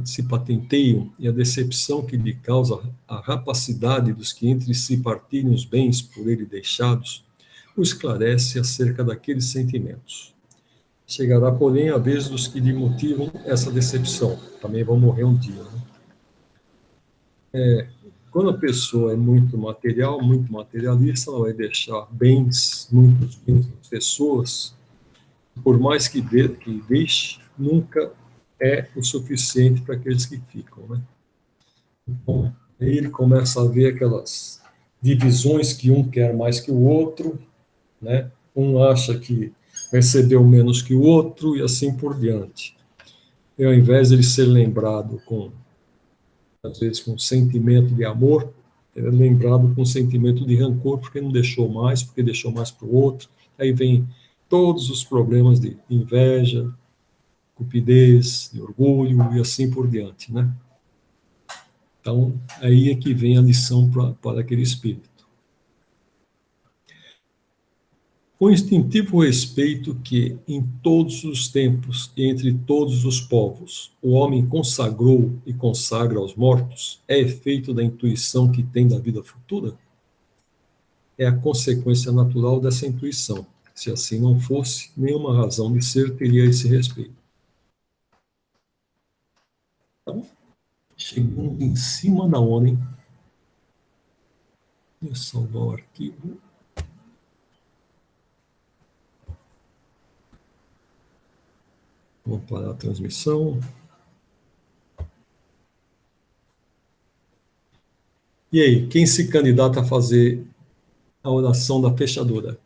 se patenteiam e a decepção que lhe causa a rapacidade dos que entre si partilham os bens por ele deixados, o esclarece acerca daqueles sentimentos. Chegará, porém, a vez dos que lhe motivam essa decepção. Também vão morrer um dia, né? Quando a pessoa é muito material, muito materialista, ela vai deixar bens, muitos bens das pessoas, por mais que deixe, nunca é o suficiente para aqueles que ficam, né? Então, aí ele começa a ver aquelas divisões que um quer mais que o outro, né? Um acha que recebeu menos que o outro e assim por diante. E ao invés de ele ser lembrado às vezes com sentimento de amor, é lembrado com sentimento de rancor, porque não deixou mais, porque deixou mais para o outro. Aí vem todos os problemas de inveja, cupidez, de orgulho e assim por diante, né? Então, aí é que vem a lição para aquele espírito. Com instintivo respeito que, em todos os tempos e entre todos os povos, o homem consagrou e consagra aos mortos, é efeito da intuição que tem da vida futura? É a consequência natural dessa intuição. Se assim não fosse, nenhuma razão de ser teria esse respeito. Então, chegando em cima da hora, hein? Deixa eu salvar o arquivo. Vamos parar a transmissão. E aí, quem se candidata a fazer a oração da fechadura?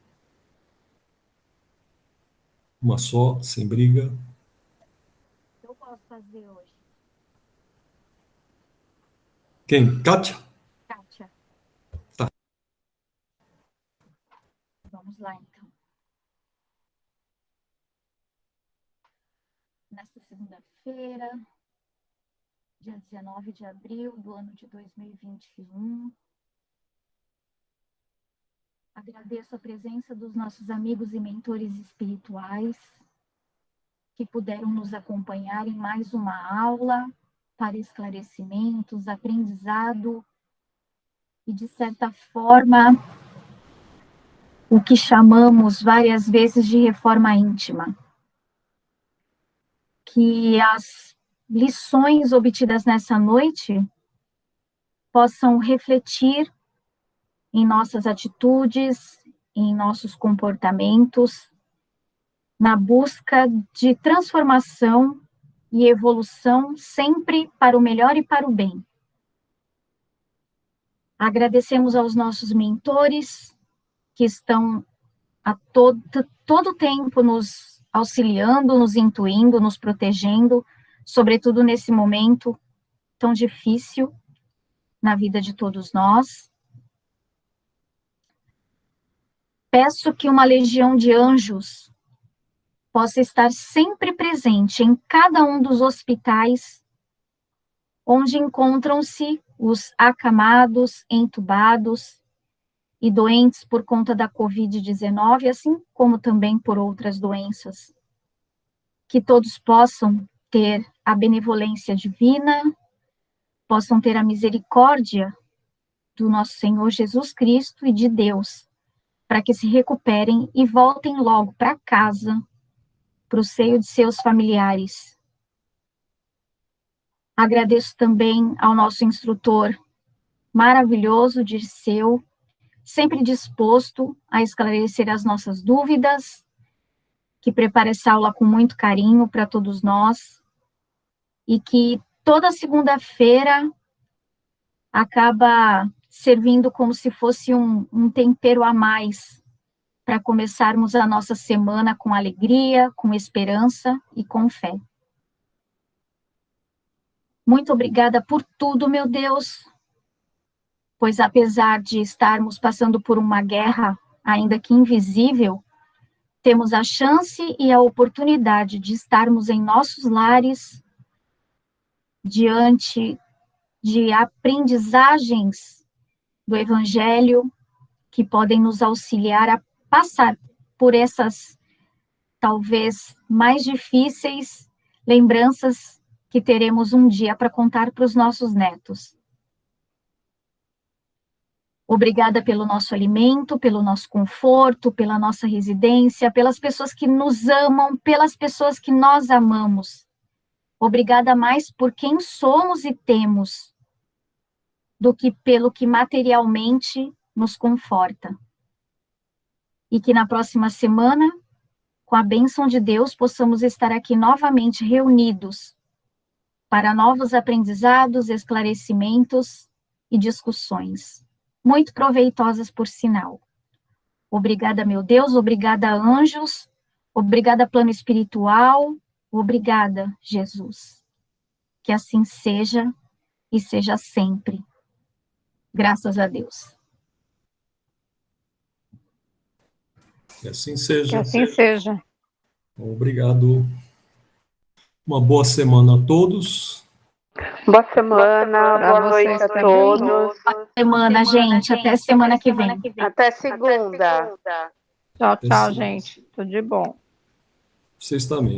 Uma só, sem briga. Eu posso fazer hoje. Quem? Kátia? Kátia. Tá. Vamos lá, então. Nesta segunda-feira, dia 19 de abril do ano de 2021, agradeço a presença dos nossos amigos e mentores espirituais que puderam nos acompanhar em mais uma aula para esclarecimentos, aprendizado e, de certa forma, o que chamamos várias vezes de reforma íntima. Que as lições obtidas nessa noite possam refletir em nossas atitudes, em nossos comportamentos, na busca de transformação e evolução sempre para o melhor e para o bem. Agradecemos aos nossos mentores que estão a todo tempo nos auxiliando, nos intuindo, nos protegendo, sobretudo nesse momento tão difícil na vida de todos nós. Peço que uma legião de anjos possa estar sempre presente em cada um dos hospitais onde encontram-se os acamados, entubados e doentes por conta da Covid-19, assim como também por outras doenças. Que todos possam ter a benevolência divina, possam ter a misericórdia do nosso Senhor Jesus Cristo e de Deus, para que se recuperem e voltem logo para casa, para o seio de seus familiares. Agradeço também ao nosso instrutor maravilhoso, Dirceu, sempre disposto a esclarecer as nossas dúvidas, que prepara essa aula com muito carinho para todos nós, e que toda segunda-feira acaba servindo como se fosse um tempero a mais para começarmos a nossa semana com alegria, com esperança e com fé. Muito obrigada por tudo, meu Deus, pois apesar de estarmos passando por uma guerra, ainda que invisível, temos a chance e a oportunidade de estarmos em nossos lares, diante de aprendizagens do Evangelho, que podem nos auxiliar a passar por essas, talvez, mais difíceis lembranças que teremos um dia para contar para os nossos netos. Obrigada pelo nosso alimento, pelo nosso conforto, pela nossa residência, pelas pessoas que nos amam, pelas pessoas que nós amamos. Obrigada mais por quem somos e temos, do que pelo que materialmente nos conforta. E que na próxima semana, com a bênção de Deus, possamos estar aqui novamente reunidos para novos aprendizados, esclarecimentos e discussões, muito proveitosas por sinal. Obrigada, meu Deus, obrigada, anjos, obrigada, plano espiritual, obrigada, Jesus. Que assim seja e seja sempre. Graças a Deus. Que assim Que seja. assim seja. Obrigado. Uma boa semana a todos. Boa semana, Pra boa vocês noite a também. todos. Semana, gente. Até semana que vem. Até segunda. Tchau, tchau, Esse- gente. Tudo de bom. Vocês também.